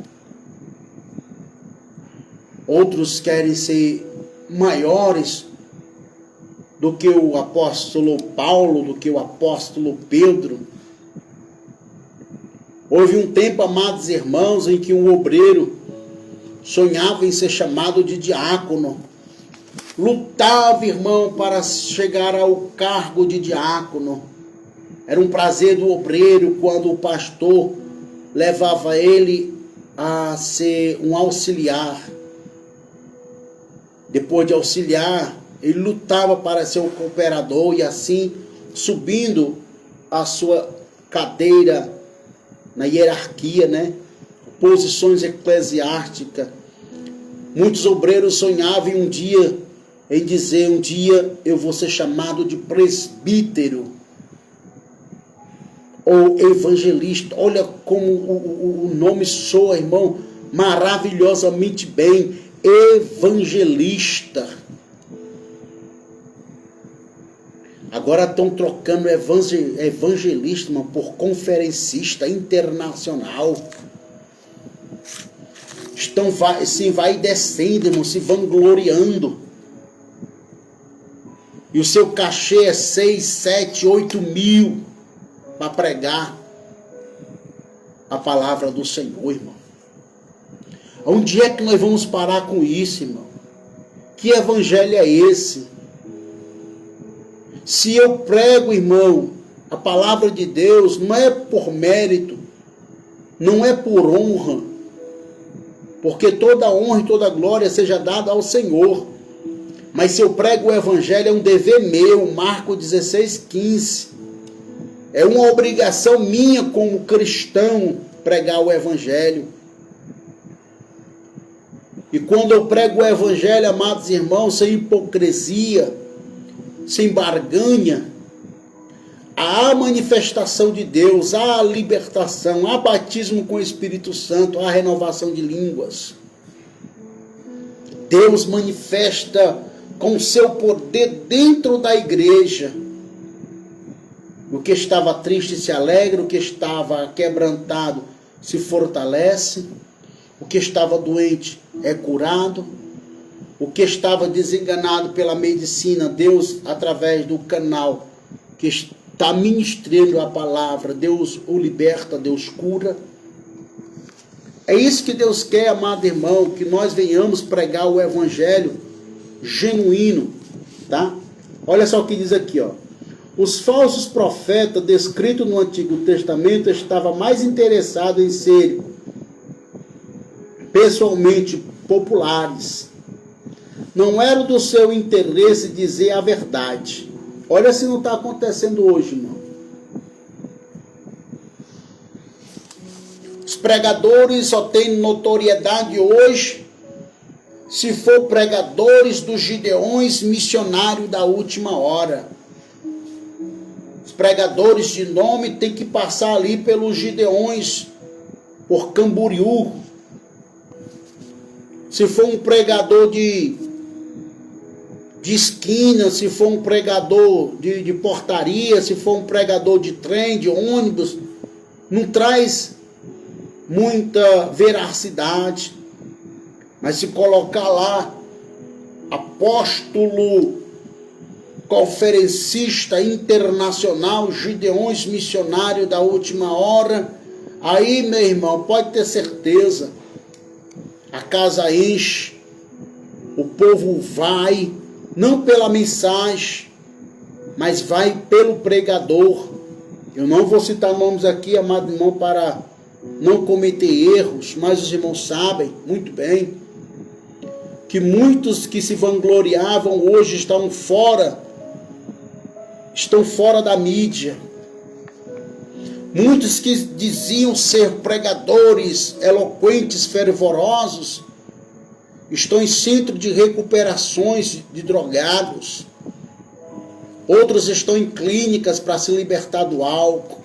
Outros querem ser maiores do que o apóstolo Paulo, do que o apóstolo Pedro. Houve um tempo, amados irmãos, em que um obreiro sonhava em ser chamado de diácono. Lutava, irmão, para chegar ao cargo de diácono. Era um prazer do obreiro quando o pastor levava ele a ser um auxiliar. Depois de auxiliar, ele lutava para ser um cooperador e assim subindo a sua cadeira na hierarquia, né? Posições eclesiásticas. Muitos obreiros sonhavam um dia eu vou ser chamado de presbítero ou evangelista. Olha como o nome soa, irmão, maravilhosamente bem. Evangelista. Agora estão trocando evangelista, irmão, por conferencista internacional. Estão se vai descendo, irmão, se vangloriando. E o seu cachê é 6, 7, 8 mil para pregar a palavra do Senhor, irmão. Onde é que nós vamos parar com isso, irmão? Que evangelho é esse? Se eu prego, irmão, a palavra de Deus, não é por mérito, não é por honra, porque toda honra e toda glória seja dada ao Senhor. Mas se eu prego o evangelho, é um dever meu, Marcos 16:15. É uma obrigação minha como cristão pregar o evangelho. E quando eu prego o evangelho, amados irmãos, sem hipocrisia, sem barganha, há manifestação de Deus, há libertação, há batismo com o Espírito Santo, há renovação de línguas. Deus manifesta com seu poder dentro da igreja. O que estava triste se alegra, o que estava quebrantado se fortalece, o que estava doente é curado, o que estava desenganado pela medicina, Deus, através do canal que está ministrando a palavra, Deus o liberta, Deus cura. É isso que Deus quer, amado irmão, que nós venhamos pregar o evangelho genuíno, tá? Olha só o que diz aqui, ó. Os falsos profetas descritos no Antigo Testamento estavam mais interessados em serem pessoalmente populares. Não era do seu interesse dizer a verdade. Olha se não está acontecendo hoje, irmão. Os pregadores só têm notoriedade hoje se for pregadores dos Gideões missionários da última hora. Os pregadores de nome têm que passar ali pelos Gideões, por Camboriú. Se for um pregador de esquina, se for um pregador de portaria, se for um pregador de trem, de ônibus, não traz muita veracidade. Mas se colocar lá, apóstolo, conferencista internacional, Gideões missionário da última hora, aí, meu irmão, pode ter certeza, a casa enche, o povo vai, não pela mensagem, mas vai pelo pregador. Eu não vou citar nomes aqui, amado irmão, para não cometer erros, mas os irmãos sabem muito bem que muitos que se vangloriavam hoje estão fora da mídia. Muitos que diziam ser pregadores eloquentes, fervorosos, estão em centro de recuperações de drogados. Outros estão em clínicas para se libertar do álcool.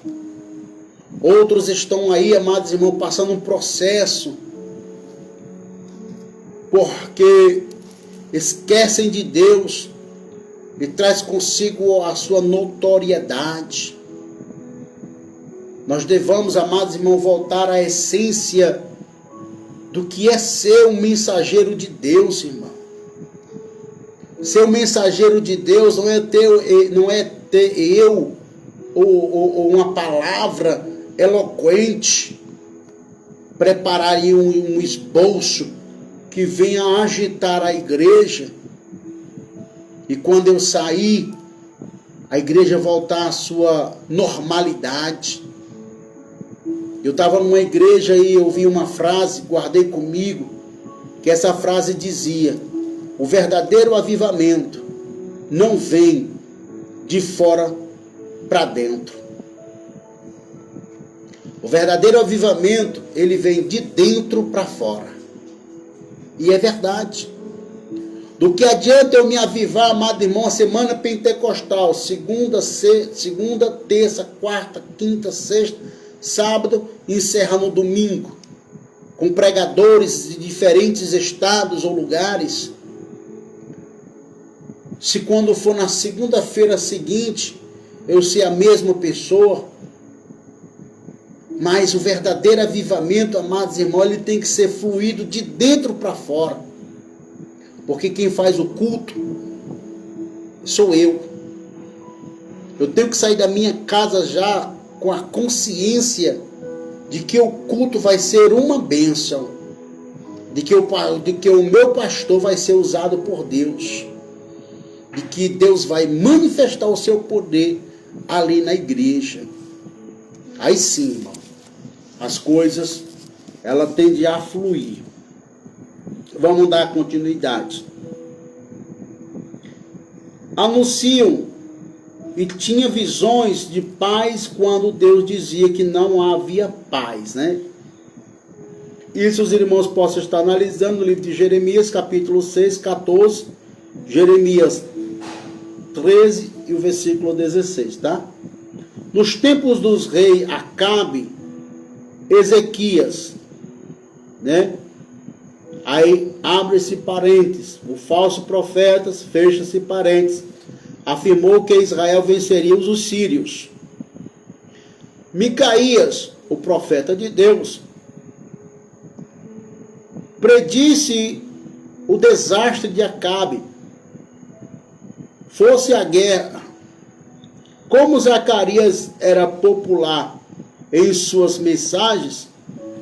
Outros estão aí, amados irmãos, passando um processo porque esquecem de Deus e traz consigo a sua notoriedade. Nós devemos, amados irmãos, voltar à essência do que é ser um mensageiro de Deus, irmão. Ser um mensageiro de Deus não é ter eu ou uma palavra eloquente, preparar aí um esboço que venha agitar a igreja, e quando eu sair, a igreja voltar à sua normalidade. Eu estava numa igreja e ouvi uma frase, guardei comigo, que essa frase dizia: o verdadeiro avivamento não vem de fora para dentro. O verdadeiro avivamento, ele vem de dentro para fora. E é verdade. Do que adianta eu me avivar, amado irmão, a semana pentecostal, segunda, terça, quarta, quinta, sexta, sábado, encerra no domingo, com pregadores de diferentes estados ou lugares. Se quando for na segunda-feira seguinte, eu ser a mesma pessoa. Mas o verdadeiro avivamento, amados irmãos, ele tem que ser fluído de dentro para fora. Porque quem faz o culto sou eu. Eu tenho que sair da minha casa já com a consciência de que o culto vai ser uma bênção. De que o meu pastor vai ser usado por Deus. De que Deus vai manifestar o seu poder ali na igreja. Aí sim, irmão, as coisas, ela tende a fluir. Vamos dar continuidade. Anunciam e tinha visões de paz quando Deus dizia que não havia paz, né? Isso os irmãos possam estar analisando no livro de Jeremias, capítulo 6, 14, Jeremias 13 e o versículo 16, tá? Nos tempos dos reis Acabe, Ezequias, né? Aí abre-se parênteses, o falso profeta, fecha-se parênteses, afirmou que Israel venceria os sírios. Micaías, o profeta de Deus, predisse o desastre de Acabe, fosse a guerra. Como Zacarias era popular em suas mensagens,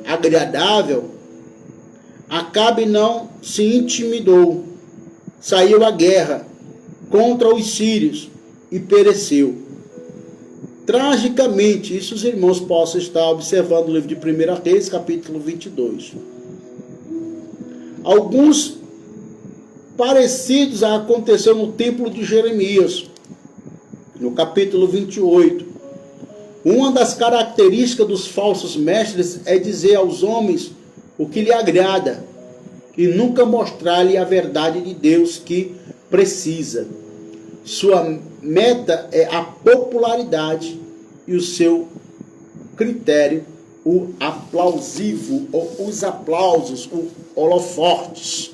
agradável, Acabe não se intimidou, saiu à guerra contra os sírios e pereceu. Tragicamente, isso os irmãos possam estar observando no livro de 1 Reis, capítulo 22. Alguns parecidos aconteceram no templo de Jeremias, no capítulo 28. Uma das características dos falsos mestres é dizer aos homens o que lhe agrada e nunca mostrar-lhe a verdade de Deus que precisa. Sua meta é a popularidade e o seu critério, o aplausivo, ou os aplausos, os holofortes.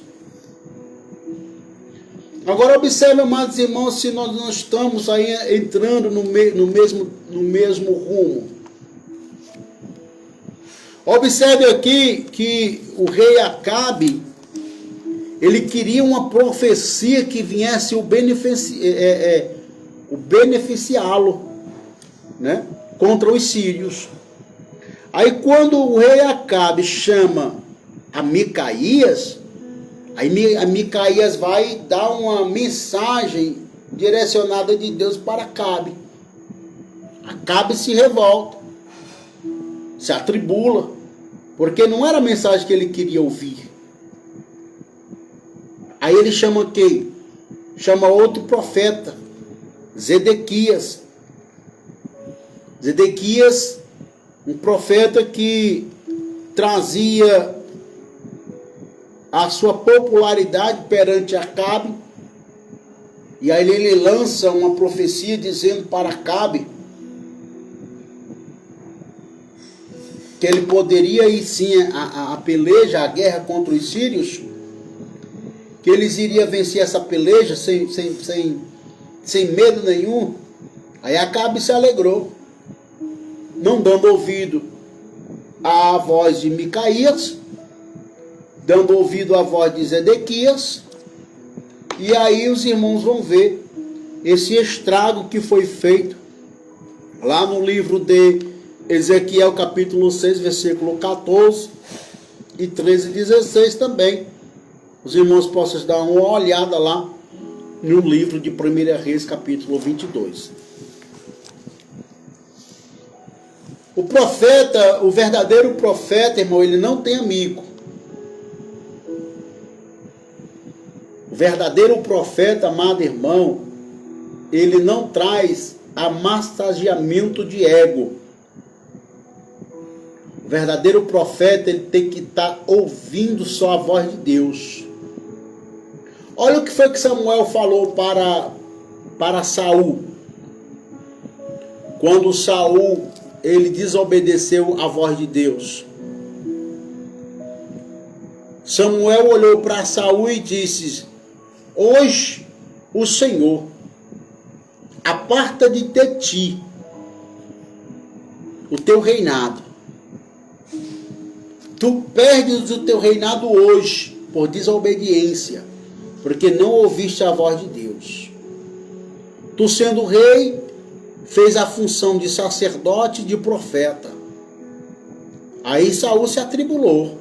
Agora observe, amados irmãos, se nós não estamos aí entrando no mesmo rumo. Observe aqui que o rei Acabe, ele queria uma profecia que viesse o beneficiá-lo, né, contra os sírios. Aí quando o rei Acabe chama a Micaías, aí a Micaías vai dar uma mensagem direcionada de Deus para Acabe. Acabe se revolta, se atribula, porque não era a mensagem que ele queria ouvir. Aí ele chama quem? Chama outro profeta, Zedequias. Zedequias, um profeta que trazia a sua popularidade perante Acabe. E aí ele lança uma profecia dizendo para Acabe que ele poderia ir sim a peleja, a guerra contra os sírios, que eles iriam vencer essa peleja sem medo nenhum. Aí Acabe se alegrou, não dando ouvido à voz de Micaías, dando ouvido à voz de Zedequias. E aí os irmãos vão ver esse estrago que foi feito lá no livro de Ezequiel, capítulo 6, versículo 14 e 13 e 16 também. Os irmãos possam dar uma olhada lá no livro de 1 Reis, capítulo 22. O profeta, o verdadeiro profeta, irmão, ele não tem amigo. O verdadeiro profeta, amado irmão, ele não traz amassageamento de ego. O verdadeiro profeta, ele tem que estar ouvindo só a voz de Deus. Olha o que foi que Samuel falou para Saul. Quando Saul, ele desobedeceu a voz de Deus. Samuel olhou para Saul e disse: hoje o Senhor aparta de ti o teu reinado. Tu perdes o teu reinado hoje por desobediência, porque não ouviste a voz de Deus. Tu, sendo rei, fez a função de sacerdote e de profeta. Aí Saul se atribulou.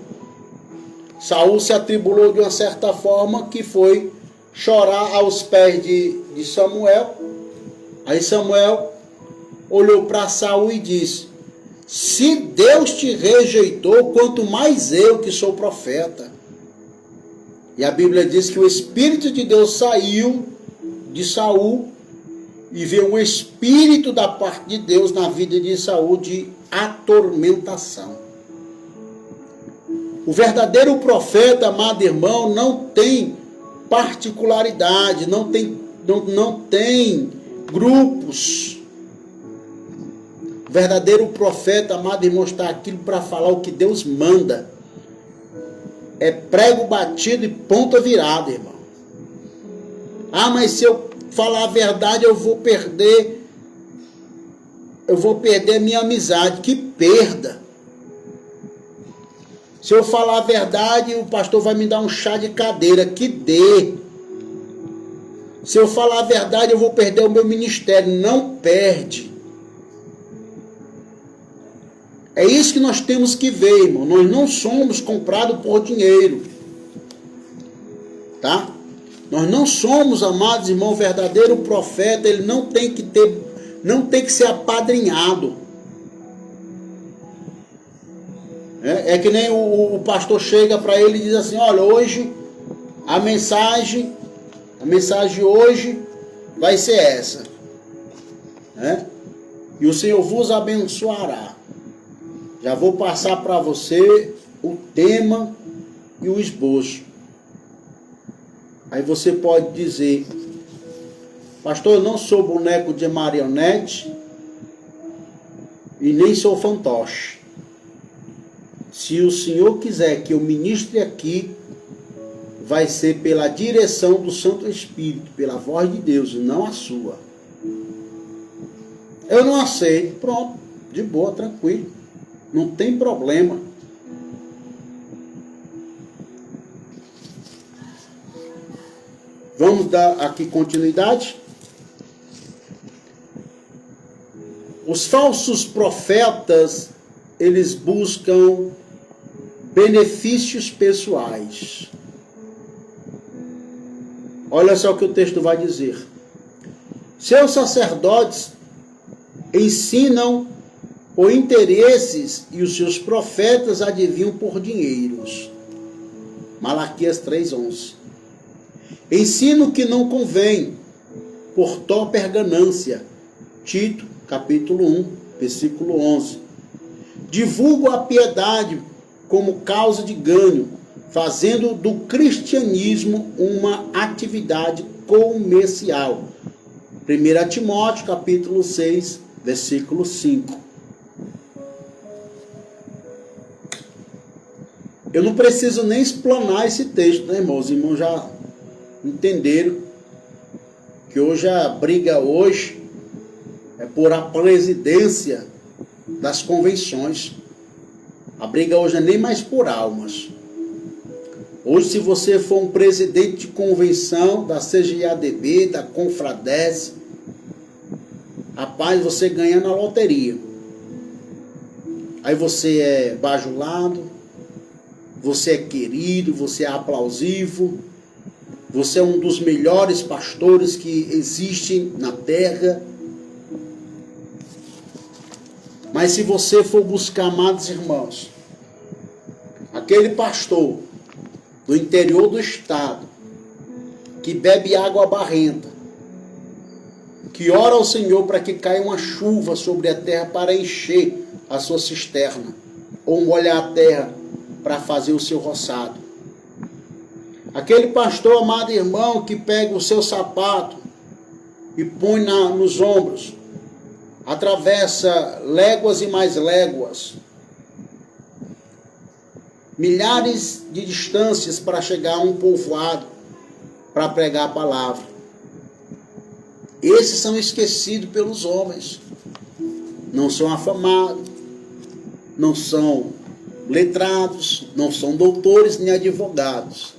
Saul se atribulou de uma certa forma, que foi chorar aos pés de Samuel. Aí Samuel olhou para Saul e disse: se Deus te rejeitou, quanto mais eu que sou profeta. E a Bíblia diz que o Espírito de Deus saiu de Saul e veio um espírito da parte de Deus na vida de Saul de atormentação. O verdadeiro profeta, amado irmão, não tem particularidade, não tem grupos. O verdadeiro profeta, amado irmão, está aqui para falar o que Deus manda. É prego batido e ponta virada, irmão. Ah, mas se eu falar a verdade, eu vou perder minha amizade. Que perda! Se eu falar a verdade, o pastor vai me dar um chá de cadeira. Que dê! Se eu falar a verdade, eu vou perder o meu ministério. Não perde. É isso que nós temos que ver, irmão. Nós não somos comprados por dinheiro. Tá? Nós não somos, amados irmãos, verdadeiro profeta. Ele não tem que ser apadrinhado. É que nem o pastor chega para ele e diz assim: olha, hoje a mensagem hoje vai ser essa. E o Senhor vos abençoará. Já vou passar para você o tema e o esboço. Aí você pode dizer: pastor, eu não sou boneco de marionete e nem sou fantoche. Se o Senhor quiser que eu ministre aqui, vai ser pela direção do Santo Espírito, pela voz de Deus, e não a sua. Eu não aceito. Pronto, de boa, tranquilo. Não tem problema. Vamos dar aqui continuidade. Os falsos profetas, eles buscam benefícios pessoais. Olha só o que o texto vai dizer. Seus sacerdotes ensinam por interesses e os seus profetas adivinham por dinheiros. Malaquias 3:11. Ensino que não convém, por torpe ganância. Tito, capítulo 1, versículo 11. Divulgo a piedade como causa de ganho, fazendo do cristianismo uma atividade comercial. 1 Timóteo, capítulo 6, versículo 5. Eu não preciso nem explanar esse texto, né, irmãos? Os irmãos já entenderam que hoje a briga é por a presidência das convenções. A briga hoje não é nem mais por almas. Hoje, se você for um presidente de convenção da CGADB, da Confradese, rapaz, você ganha na loteria. Aí você é bajulado, você é querido, você é aplausivo, você é um dos melhores pastores que existem na terra. Mas se você for buscar, amados irmãos, aquele pastor do interior do estado, que bebe água barrenta, que ora ao Senhor para que caia uma chuva sobre a terra para encher a sua cisterna, ou molhar a terra para fazer o seu roçado. Aquele pastor, amado irmão, que pega o seu sapato e põe nos ombros, atravessa léguas e mais léguas, milhares de distâncias para chegar a um povoado, para pregar a palavra. Esses são esquecidos pelos homens. Não são afamados, não são letrados, não são doutores nem advogados.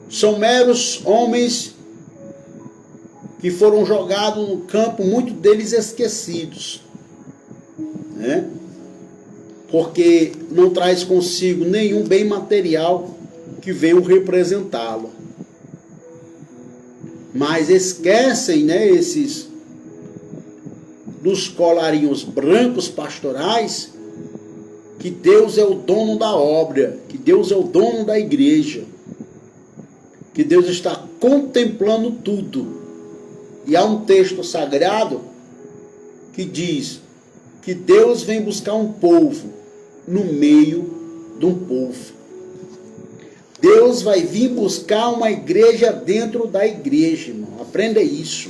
São meros homens que foram jogados no campo, muitos deles esquecidos, né? Porque não traz consigo nenhum bem material que venha representá-lo. Mas esquecem, né, esses dos colarinhos brancos pastorais, que Deus é o dono da obra, que Deus é o dono da igreja, que Deus está contemplando tudo. E há um texto sagrado que diz que Deus vem buscar um povo no meio de um povo. Deus vai vir buscar uma igreja dentro da igreja, irmão. Aprenda isso.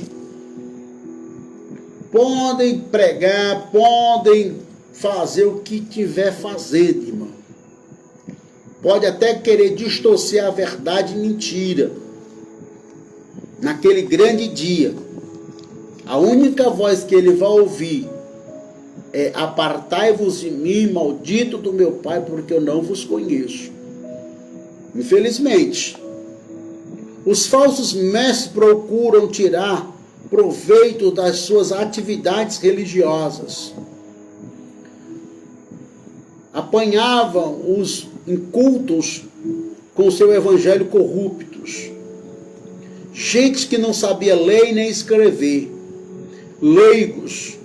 Podem pregar, podem fazer o que tiver fazendo, irmão. Pode até querer distorcer a verdade e mentira. Naquele grande dia, a única voz que ele vai ouvir é: apartai-vos de mim, maldito do meu Pai, porque eu não vos conheço. Infelizmente, os falsos mestres procuram tirar proveito das suas atividades religiosas. Apanhavam os incultos com seu evangelho corruptos. Gente que não sabia ler nem escrever. Leigos.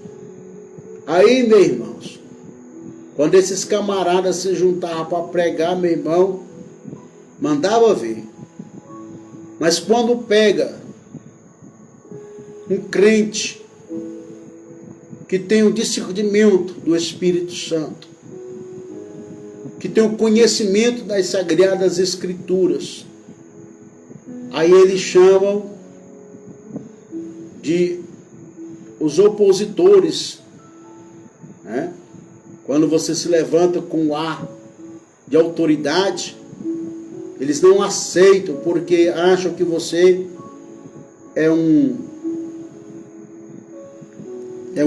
Aí, meus irmãos, quando esses camaradas se juntavam para pregar, meu irmão, mandava ver. Mas quando pega um crente que tem o discernimento do Espírito Santo, que tem o conhecimento das Sagradas Escrituras, aí eles chamam de os opositores, né? Quando você se levanta com o ar de autoridade, eles não aceitam porque acham que você é um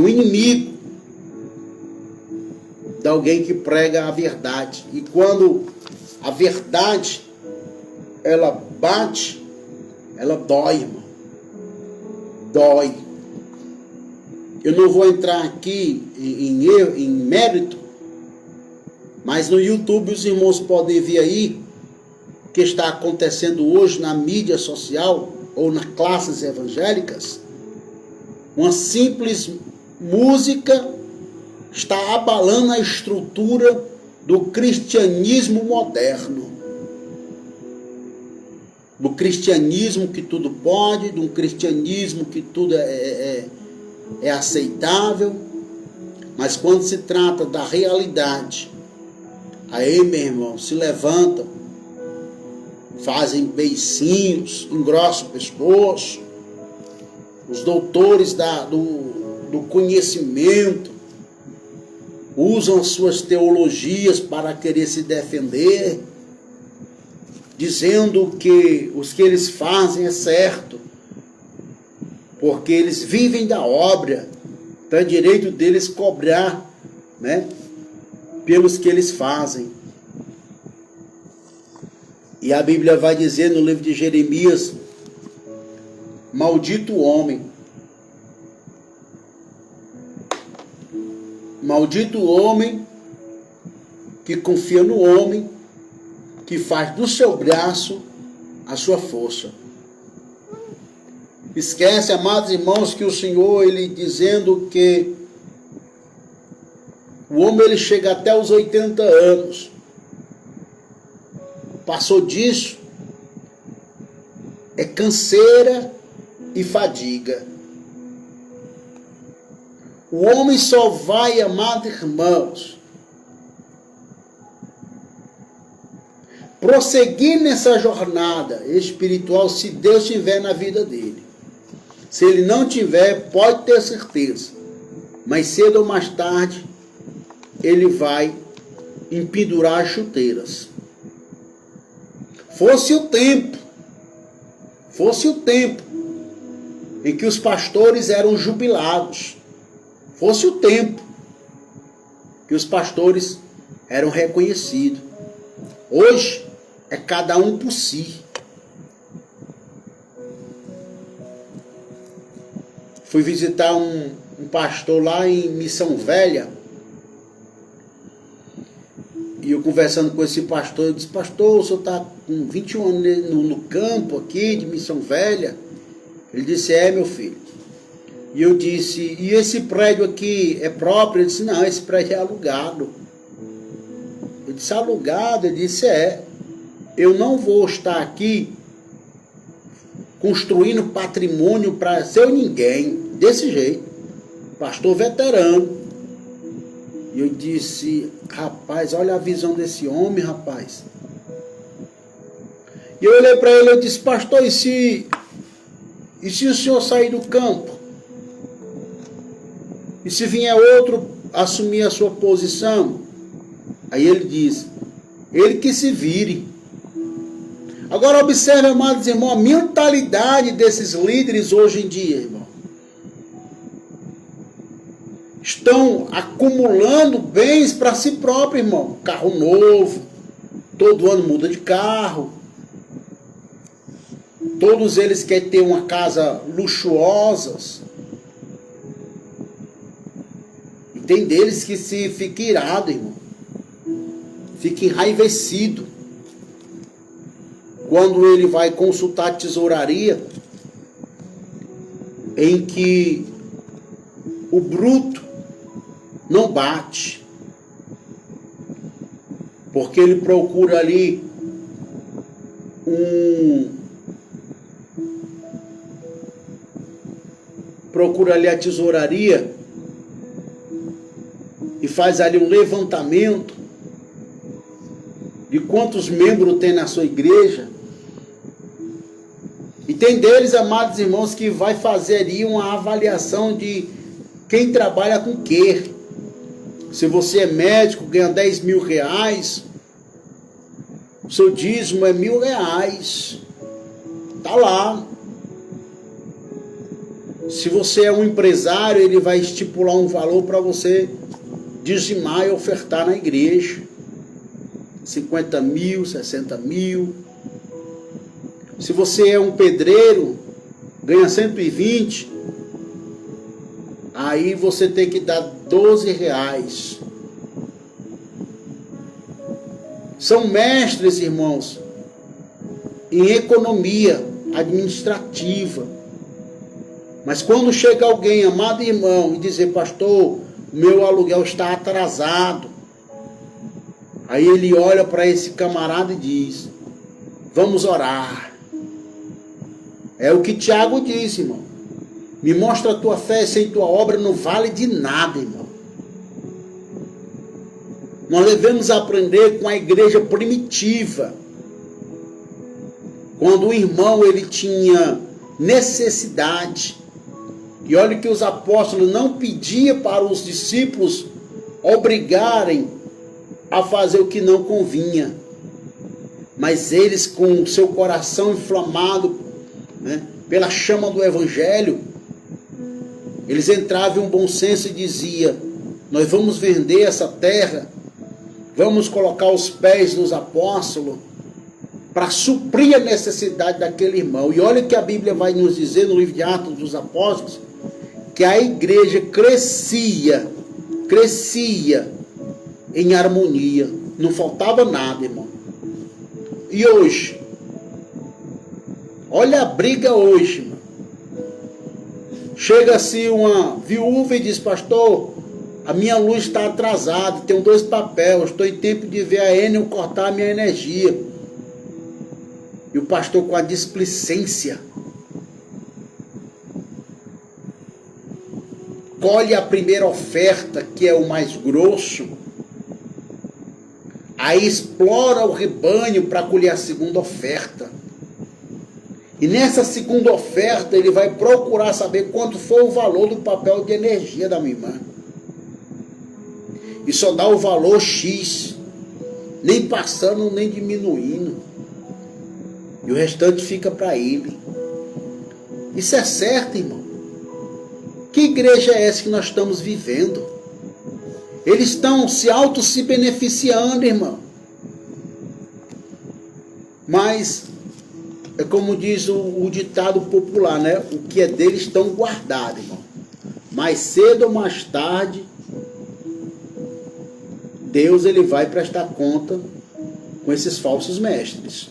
inimigo de alguém que prega a verdade. E quando a verdade ela bate, ela dói, irmão. Dói. Eu não vou entrar aqui em mérito, mas no YouTube os irmãos podem ver aí o que está acontecendo hoje na mídia social, ou nas classes evangélicas, uma simples música está abalando a estrutura do cristianismo moderno. Do cristianismo que tudo pode, de um cristianismo que tudo é aceitável, mas quando se trata da realidade, aí, meu irmão, se levantam, fazem beicinhos, engrossam o pescoço, os doutores do conhecimento usam suas teologias para querer se defender, dizendo que os que eles fazem é certo, porque eles vivem da obra, então é direito deles cobrar, né, pelos que eles fazem. E a Bíblia vai dizer no livro de Jeremias: maldito o homem, maldito o homem que confia no homem, que faz do seu braço a sua força. Esquece, amados irmãos, que o Senhor, Ele dizendo que o homem ele chega até os 80 anos. Passou disso, é canseira e fadiga. O homem só vai, amados irmãos, prosseguir nessa jornada espiritual se Deus estiver na vida dele. Se ele não tiver, pode ter certeza, mais cedo ou mais tarde, ele vai empendurar as chuteiras. Fosse o tempo em que os pastores eram jubilados, fosse o tempo que os pastores eram reconhecidos. Hoje é cada um por si. Fui visitar um pastor lá em Missão Velha, e eu conversando com esse pastor, eu disse: pastor, o senhor está com 21 anos no campo aqui de Missão Velha? Ele disse: é, meu filho. E eu disse: e esse prédio aqui é próprio? Ele disse: não, esse prédio é alugado. Eu disse: alugado? Ele disse: é. Eu não vou estar aqui construindo patrimônio para seu ninguém, desse jeito. Pastor veterano. E eu disse: rapaz, olha a visão desse homem, rapaz. E eu olhei para ele e disse: pastor, e se o senhor sair do campo? E se vier outro assumir a sua posição? Aí ele disse: ele que se vire. Agora observe, amados irmãos, a mentalidade desses líderes hoje em dia, irmão. Estão acumulando bens para si próprio, irmão. Carro novo, todo ano muda de carro. Todos eles querem ter uma casa luxuosa. E tem deles que se fica irado, irmão. Fica enraivecido quando ele vai consultar a tesouraria, em que o bruto não bate, porque ele procura ali a tesouraria e faz ali um levantamento de quantos membros tem na sua igreja. E tem deles, amados irmãos, que vai fazer ali uma avaliação de quem trabalha com o quê. Se você é médico, ganha 10 mil reais, o seu dízimo é R$1.000. Está lá. Se você é um empresário, ele vai estipular um valor para você dizimar e ofertar na igreja. 50 mil, 60 mil. Se você é um pedreiro, ganha 120, aí você tem que dar R$12. São mestres, irmãos, em economia. administrativa. Mas quando chega alguém, amado irmão, e dizer, pastor, meu aluguel está atrasado. Aí ele olha para esse camarada e diz, vamos orar. É o que Tiago diz, irmão. Me mostra a tua fé, sem tua obra não vale de nada, irmão. Nós devemos aprender com a igreja primitiva. Quando o irmão ele tinha necessidade. E olha que os apóstolos não pediam para os discípulos obrigarem a fazer o que não convinha. Mas eles, com o seu coração inflamado, né, pela chama do evangelho, eles entravam em um bom senso e diziam, nós vamos vender essa terra, vamos colocar os pés dos apóstolos para suprir a necessidade daquele irmão. E olha o que a Bíblia vai nos dizer no livro de Atos dos Apóstolos, que a igreja crescia em harmonia, não faltava nada, irmão. E hoje, olha a briga hoje, irmão. Chega-se uma viúva e diz, pastor, a minha luz está atrasada, tenho 2 papéis, estou em tempo de ver a Enel cortar a minha energia. E o pastor, com a displicência, colhe a primeira oferta, que é o mais grosso, aí explora o rebanho para colher a segunda oferta. E nessa segunda oferta ele vai procurar saber quanto foi o valor do papel de energia da minha irmã. E só dá o valor X, nem passando nem diminuindo. E o restante fica para ele. Isso é certo, irmão. Que igreja é essa que nós estamos vivendo? Eles estão se beneficiando, irmão. Mas, é como diz o ditado popular, né? O que é deles estão guardado, irmão. Mais cedo ou mais tarde, Deus ele vai prestar conta com esses falsos mestres.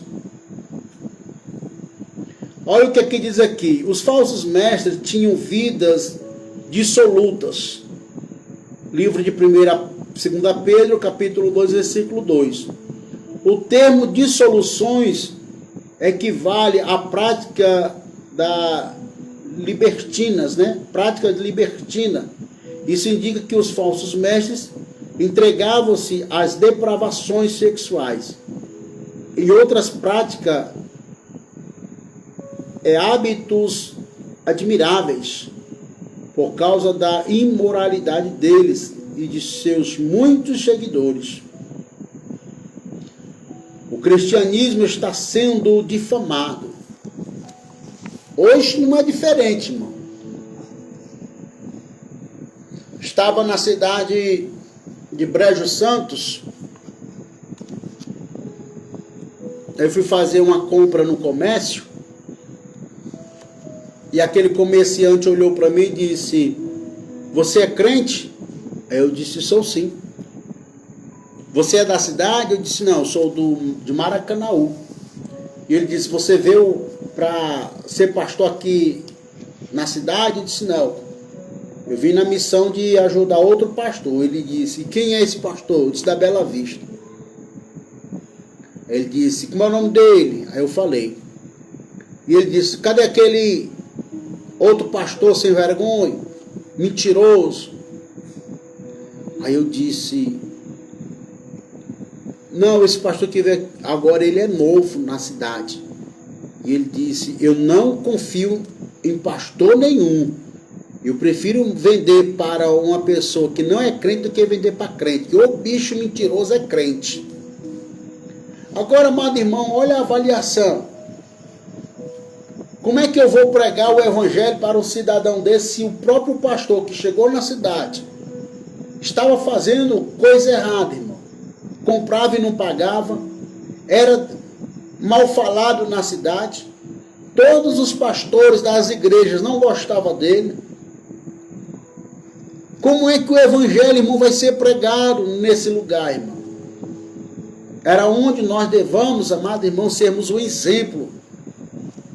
Olha o que aqui diz aqui. Os falsos mestres tinham vidas dissolutas. Livro de 2 Pedro, capítulo 2, versículo 2. O termo dissoluções equivale à prática da libertinas, né? Prática libertina. Isso indica que os falsos mestres entregavam-se às depravações sexuais e outras práticas, hábitos admiráveis, por causa da imoralidade deles e de seus muitos seguidores. O cristianismo está sendo difamado. Hoje não é diferente, irmão. Estava na cidade de Brejo Santos. Eu fui fazer uma compra no comércio. E aquele comerciante olhou para mim e disse, você é crente? Aí eu disse, sou sim. Você é da cidade? Eu disse, não, eu sou de Maracanaú. E ele disse, você veio para ser pastor aqui na cidade? Eu disse, não. Eu vim na missão de ajudar outro pastor. Ele disse, quem é esse pastor? Eu disse, da Bela Vista. Ele disse, como é o nome dele? Aí eu falei. E ele disse, cadê aquele outro pastor sem vergonha? Mentiroso. Aí eu disse, não, esse pastor que veio agora, ele é novo na cidade. E ele disse, eu não confio em pastor nenhum. Eu prefiro vender para uma pessoa que não é crente do que vender para crente. Que o bicho mentiroso é crente. Agora, amado irmão, olha a avaliação. Como é que eu vou pregar o evangelho para um cidadão desse se o próprio pastor que chegou na cidade estava fazendo coisa errada, irmão? Comprava e não pagava, era mal falado na cidade, todos os pastores das igrejas não gostavam dele. Como é que o evangelho, irmão, vai ser pregado nesse lugar, irmão? Era onde nós devamos, amado irmão, sermos o exemplo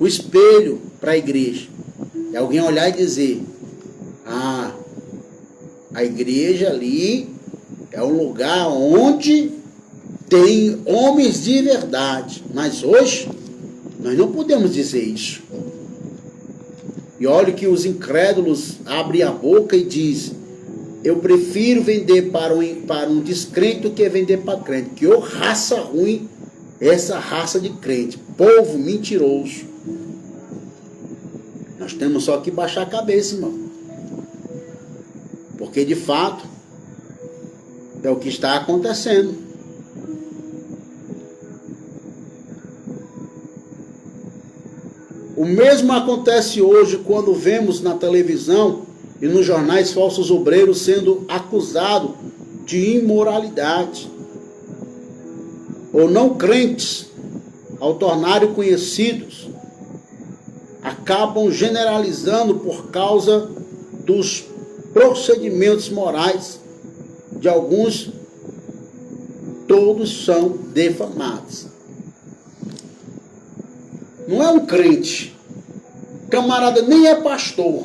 o espelho para a igreja. É alguém olhar e dizer: ah, a igreja ali é um lugar onde tem homens de verdade. Mas hoje, nós não podemos dizer isso. E olha que os incrédulos abrem a boca e dizem: eu prefiro vender para um descrente do que vender para crente. Que raça ruim essa raça de crente. Povo mentiroso. Nós temos só que baixar a cabeça, irmão. Porque de fato é o que está acontecendo. O mesmo acontece hoje quando vemos na televisão e nos jornais falsos obreiros sendo acusados de imoralidade. Ou não crentes, ao tornarem conhecidos, acabam generalizando por causa dos procedimentos morais de alguns. Todos são defamados. Não é um crente, camarada nem é pastor,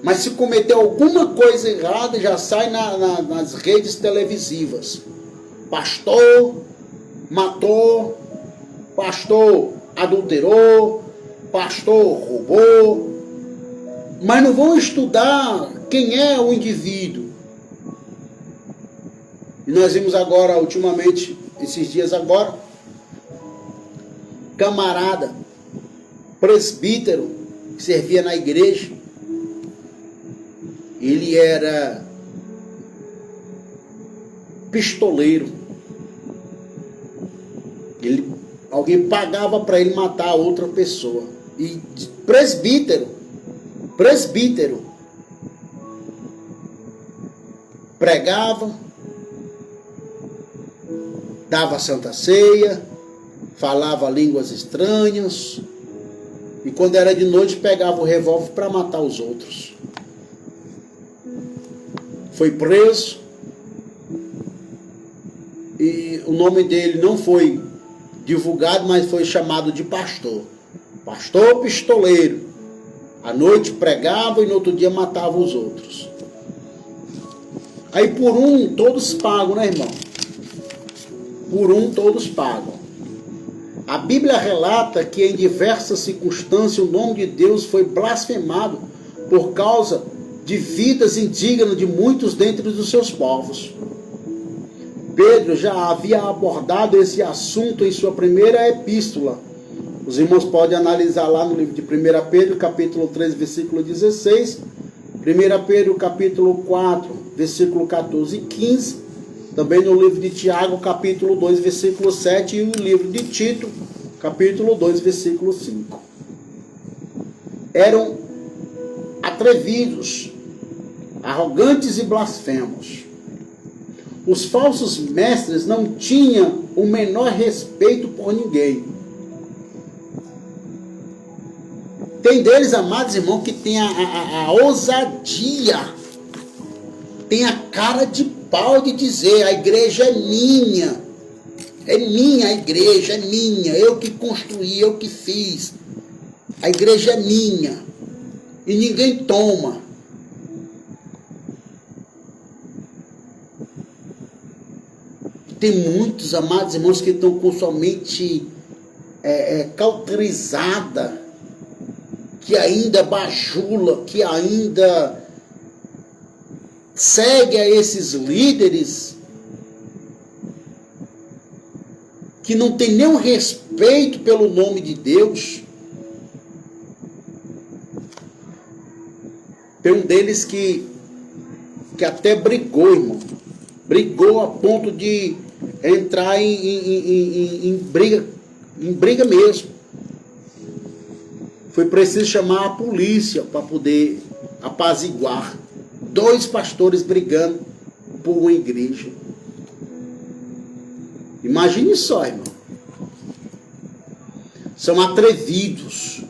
mas se cometeu alguma coisa errada, já sai nas redes televisivas. Pastor matou, pastor adulterou, pastor roubou, mas não vão estudar quem é o indivíduo. E nós vimos agora, ultimamente, esses dias agora, camarada, presbítero, que servia na igreja, ele era pistoleiro. Alguém pagava para ele matar a outra pessoa. E presbítero, pregava, dava santa ceia, falava línguas estranhas, e quando era de noite pegava o revólver para matar os outros. Foi preso, e o nome dele não foi divulgado, mas foi chamado de pastor. Pastor pistoleiro. À noite pregava e no outro dia matava os outros. Aí por um todos pagam, né, irmão? Por um todos pagam. A Bíblia relata que em diversas circunstâncias o nome de Deus foi blasfemado por causa de vidas indignas de muitos dentre os seus povos. Pedro já havia abordado esse assunto em sua primeira epístola. Os irmãos podem analisar lá no livro de 1 Pedro, capítulo 3, versículo 16, 1 Pedro, capítulo 4, versículo 14 e 15, também no livro de Tiago, capítulo 2, versículo 7, e o livro de Tito, capítulo 2, versículo 5. Eram atrevidos, arrogantes e blasfemos. Os falsos mestres não tinham o menor respeito por ninguém. Tem deles, amados irmãos, que tem a ousadia, tem a cara de pau de dizer: a igreja é minha a igreja, é minha, eu que construí, eu que fiz, a igreja é minha, e ninguém toma. Tem muitos, amados irmãos, que estão com sua mente cauterizada, que ainda bajula, que ainda segue a esses líderes, que não tem nenhum respeito pelo nome de Deus. Tem um deles que até brigou, irmão. Brigou a ponto de entrar em briga mesmo. Foi preciso chamar a polícia para poder apaziguar. 2 pastores brigando por uma igreja. Imagine só, irmão. São atrevidos.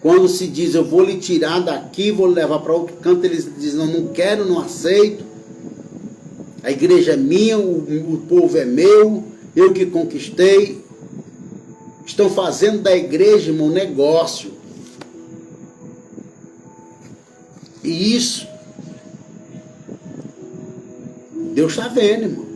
Quando se diz: eu vou lhe tirar daqui, vou levar para outro canto, eles dizem: não quero, não aceito. A igreja é minha, o povo é meu, eu que conquistei. estão fazendo da igreja, irmão, um negócio. E isso, Deus está vendo, irmão.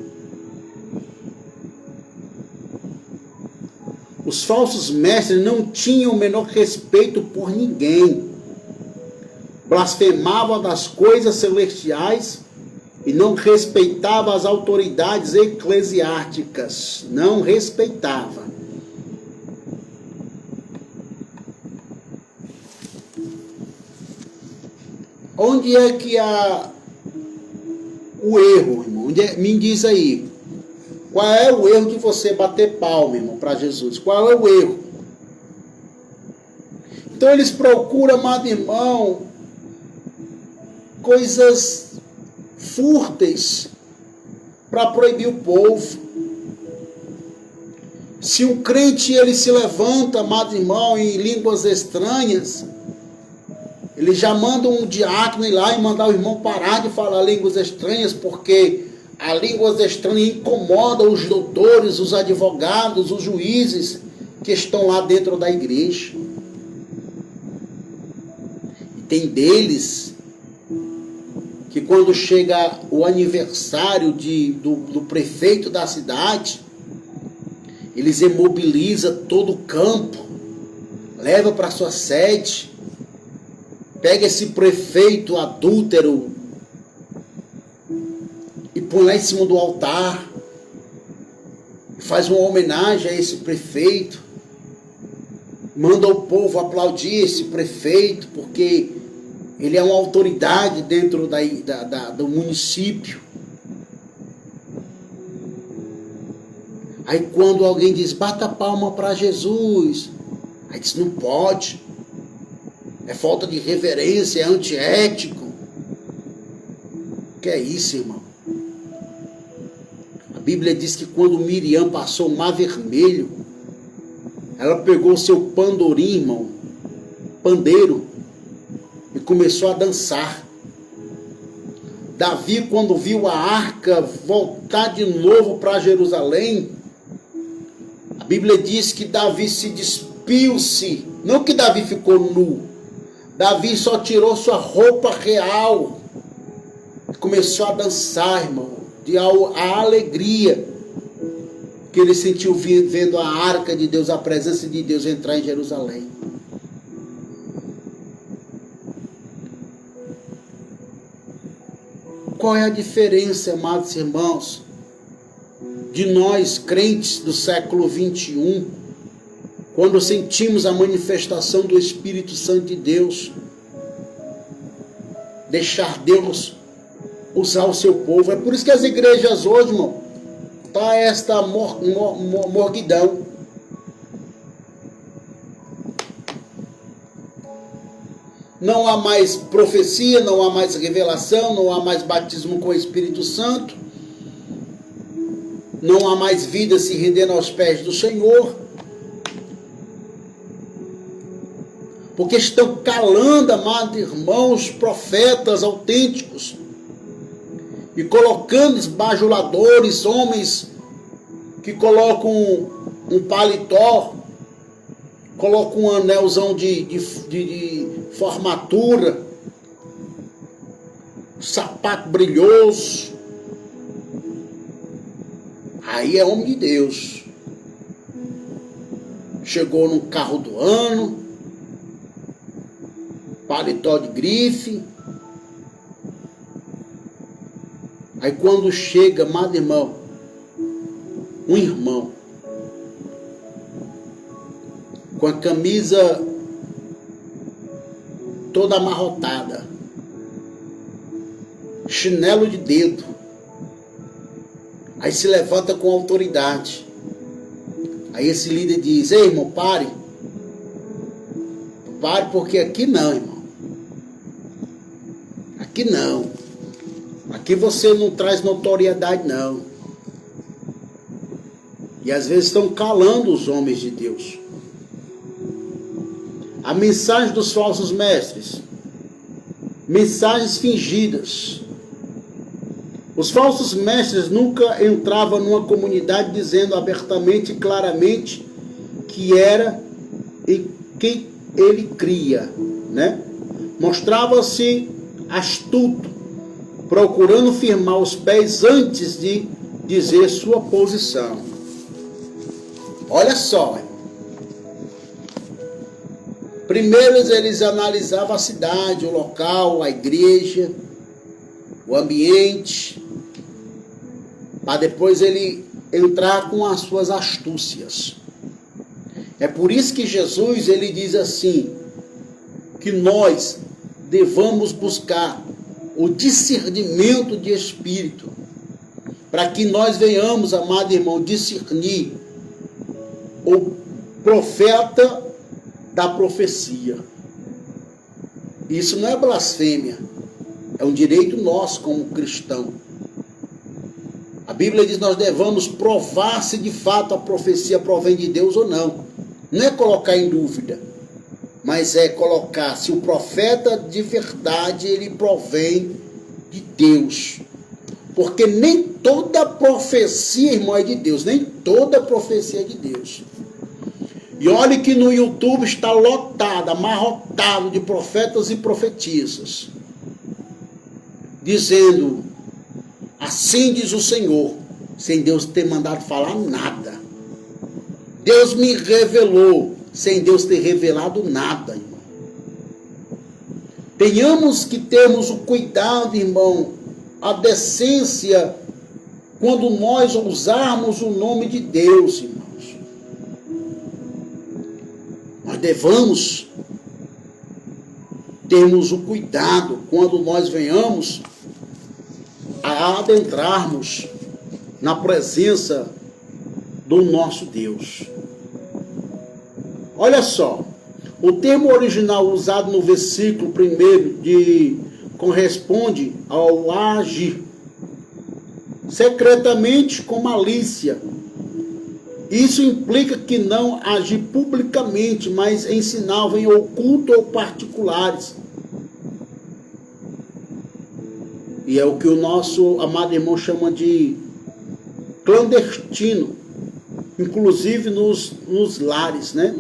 Os falsos mestres não tinham o menor respeito por ninguém. Blasfemavam das coisas celestiais e não respeitavam as autoridades eclesiásticas. Não respeitava. Onde é que há o erro, irmão? Me diz aí. Qual é o erro de você bater palma, irmão, para Jesus? Qual é o erro? Então eles procuram, amado irmão, coisas fúteis para proibir o povo. Se um crente ele se levanta, amado irmão, em línguas estranhas, ele já manda um diácono ir lá e mandar o irmão parar de falar línguas estranhas, porque a línguas estranhas incomoda os doutores, os advogados, os juízes que estão lá dentro da igreja. E tem deles que quando chega o aniversário do prefeito da cidade, eles imobilizam todo o campo, leva para sua sede, pega esse prefeito adúltero e põe lá em cima do altar, faz uma homenagem a esse prefeito, manda o povo aplaudir esse prefeito, porque ele é uma autoridade dentro do município. Aí quando alguém diz, bata a palma para Jesus, aí diz, não pode, é falta de reverência, é antiético. Que é isso, irmão? A Bíblia diz que quando Miriam passou o mar vermelho, ela pegou o seu pandorim, irmão, pandeiro, e começou a dançar. Davi, quando viu a arca voltar de novo para Jerusalém, a Bíblia diz que Davi se despiu-se, não que Davi ficou nu, Davi só tirou sua roupa real e começou a dançar, irmão, a alegria que ele sentiu vendo a arca de Deus, a presença de Deus entrar em Jerusalém. Qual é a diferença, amados irmãos, de nós crentes do século 21, quando sentimos a manifestação do Espírito Santo de Deus, deixar Deus usar o seu povo? É por isso que as igrejas hoje, irmão, está esta morguidão. Não há mais profecia, não há mais revelação, não há mais batismo com o Espírito Santo, não há mais vida se rendendo aos pés do Senhor, porque estão calando, amados irmãos, profetas autênticos, e colocando bajuladores, homens que colocam um paletó, colocam um anelzão de formatura, sapato brilhoso. Aí é homem de Deus. Chegou num carro do ano, paletó de grife. Aí quando chega, amado irmão, um irmão com a camisa toda amarrotada, chinelo de dedo, aí se levanta com autoridade. Aí esse líder diz, ei irmão, pare porque aqui não, irmão, aqui não, aqui você não traz notoriedade não. E às vezes estão calando os homens de Deus. A mensagem dos falsos mestres, mensagens fingidas. Os falsos mestres nunca entravam numa comunidade dizendo abertamente e claramente que era e quem ele cria, né? Mostrava-se astuto, procurando firmar os pés antes de dizer sua posição. Olha só. Primeiro eles analisavam a cidade, o local, a igreja, o ambiente, para depois ele entrar com as suas astúcias. É por isso que Jesus ele diz assim, que nós devamos buscar o discernimento de espírito, para que nós venhamos, amado irmão, discernir o profeta da profecia. Isso não é blasfêmia, é um direito nosso como cristão. A Bíblia diz que nós devamos provar se de fato a profecia provém de Deus ou não. Não é colocar em dúvida, mas é colocar se o profeta de verdade ele provém de Deus. Porque nem toda profecia, irmão, é de Deus. Nem toda profecia é de Deus. E olhe que no YouTube está lotado, amarrotado de profetas e profetisas, dizendo, assim diz o Senhor, sem Deus ter mandado falar nada. Deus me revelou, sem Deus ter revelado nada, irmão. Tenhamos que termos o cuidado, irmão, a decência, quando nós usarmos o nome de Deus, irmãos. Nós devamos termos o cuidado, quando nós venhamos a adentrarmos na presença do nosso Deus. Olha só, o termo original usado no versículo 1 corresponde ao agir secretamente com malícia. Isso implica que não agir publicamente, mas ensinava em oculto ou particulares. E é o que o nosso amado irmão chama de clandestino, inclusive nos lares, né?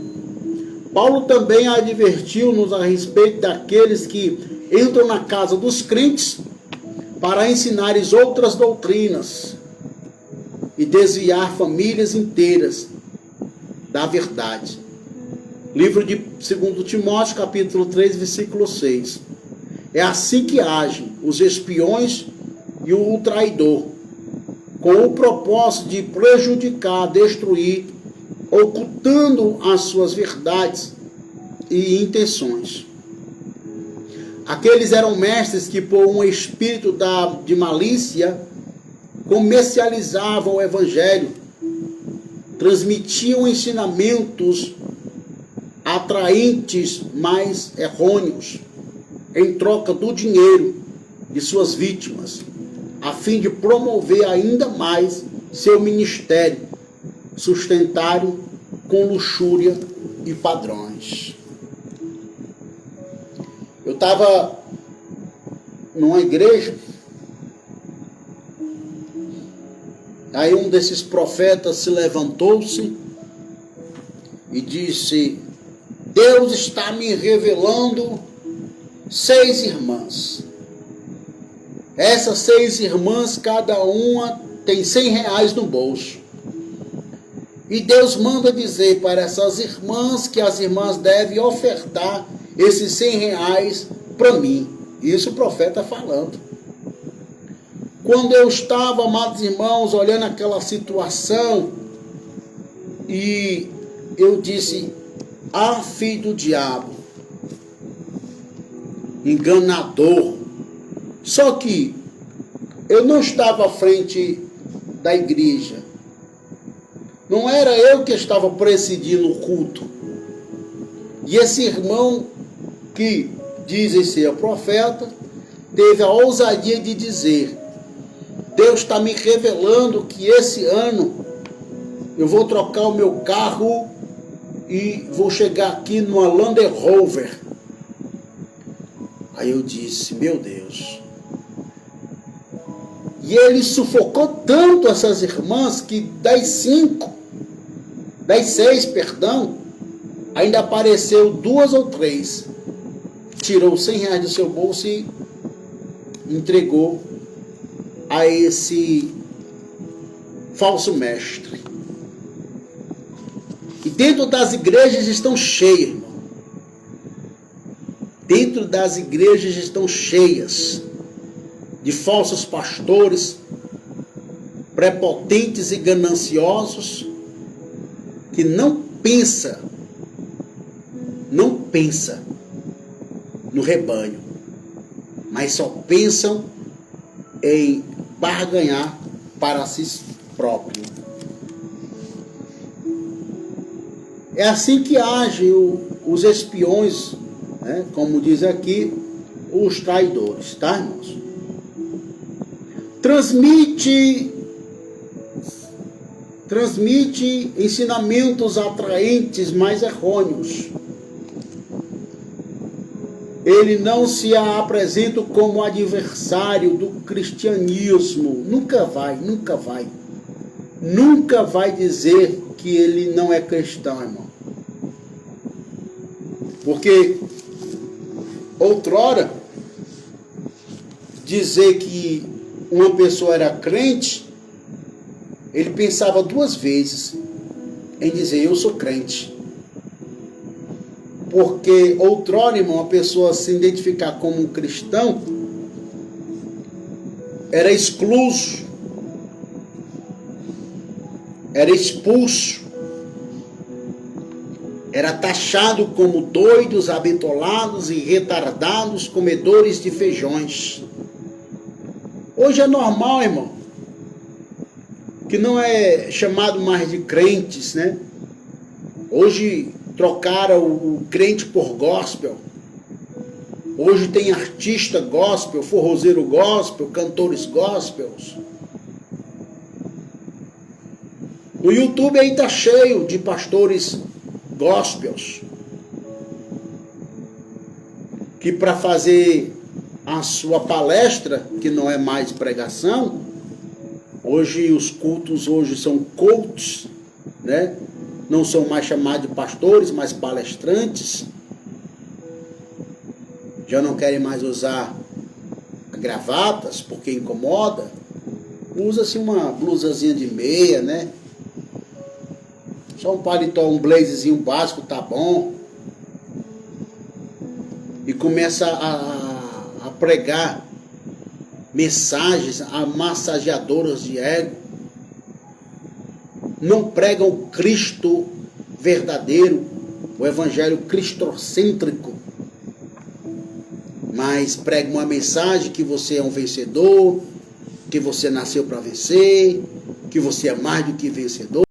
Paulo também advertiu-nos a respeito daqueles que entram na casa dos crentes para ensinar outras doutrinas e desviar famílias inteiras da verdade. Livro de 2 Timóteo, capítulo 3, versículo 6. É assim que agem os espiões e o traidor, com o propósito de prejudicar, destruir, ocultando as suas verdades e intenções. Aqueles eram mestres que, por um espírito de malícia, comercializavam o evangelho, transmitiam ensinamentos atraentes, mas errôneos, em troca do dinheiro de suas vítimas, a fim de promover ainda mais seu ministério, sustentado com luxúria e padrões. Eu estava numa igreja, aí um desses profetas se levantou-se e disse: Deus está me revelando 6 irmãs. Essas 6 irmãs, cada uma tem R$100 no bolso. E Deus manda dizer para essas irmãs que as irmãs devem ofertar esses R$100 para mim. Isso o profeta falando. Quando eu estava, amados irmãos, olhando aquela situação, e eu disse: ah, filho do diabo, enganador. Só que eu não estava à frente da igreja. Não era eu que estava presidindo o culto. E esse irmão que dizem ser profeta, teve a ousadia de dizer: Deus está me revelando que esse ano eu vou trocar o meu carro e vou chegar aqui numa Land Rover. Aí eu disse: meu Deus. E ele sufocou tanto essas irmãs que das 5, Das 6, perdão, ainda apareceu 2 ou 3. Tirou 100 reais do seu bolso e entregou a esse falso mestre. E dentro das igrejas estão cheias, irmão. Dentro das igrejas estão cheias de falsos pastores, prepotentes e gananciosos, que não pensa no rebanho, mas só pensam em barganhar para si próprio. É assim que agem os espiões, né? Como diz aqui, os traidores, tá, irmãos? Transmite ensinamentos atraentes, mas errôneos. Ele não se apresenta como adversário do cristianismo. Nunca vai dizer que ele não é cristão, irmão. Porque outrora, dizer que uma pessoa era crente, ele pensava 2 vezes em dizer, eu sou crente. Porque outrora, irmão, a pessoa se identificar como um cristão era excluso, era expulso, era taxado como doidos, abitolados e retardados, comedores de feijões. Hoje é normal, irmão, que não é chamado mais de crentes, né? Hoje trocaram o crente por gospel. Hoje tem artista gospel, forrozeiro gospel, cantores gospels. O YouTube aí tá cheio de pastores gospels, que para fazer a sua palestra, que não é mais pregação, hoje os cultos hoje são cultos, né? Não são mais chamados de pastores, mas palestrantes. Já não querem mais usar gravatas, porque incomoda. Usa-se uma blusazinha de meia, né? Só um paletó, um blazezinho básico, tá bom. E começa a pregar mensagens massageadoras de ego. Não pregam o Cristo verdadeiro, o evangelho cristocêntrico, mas pregam uma mensagem que você é um vencedor, que você nasceu para vencer, que você é mais do que vencedor.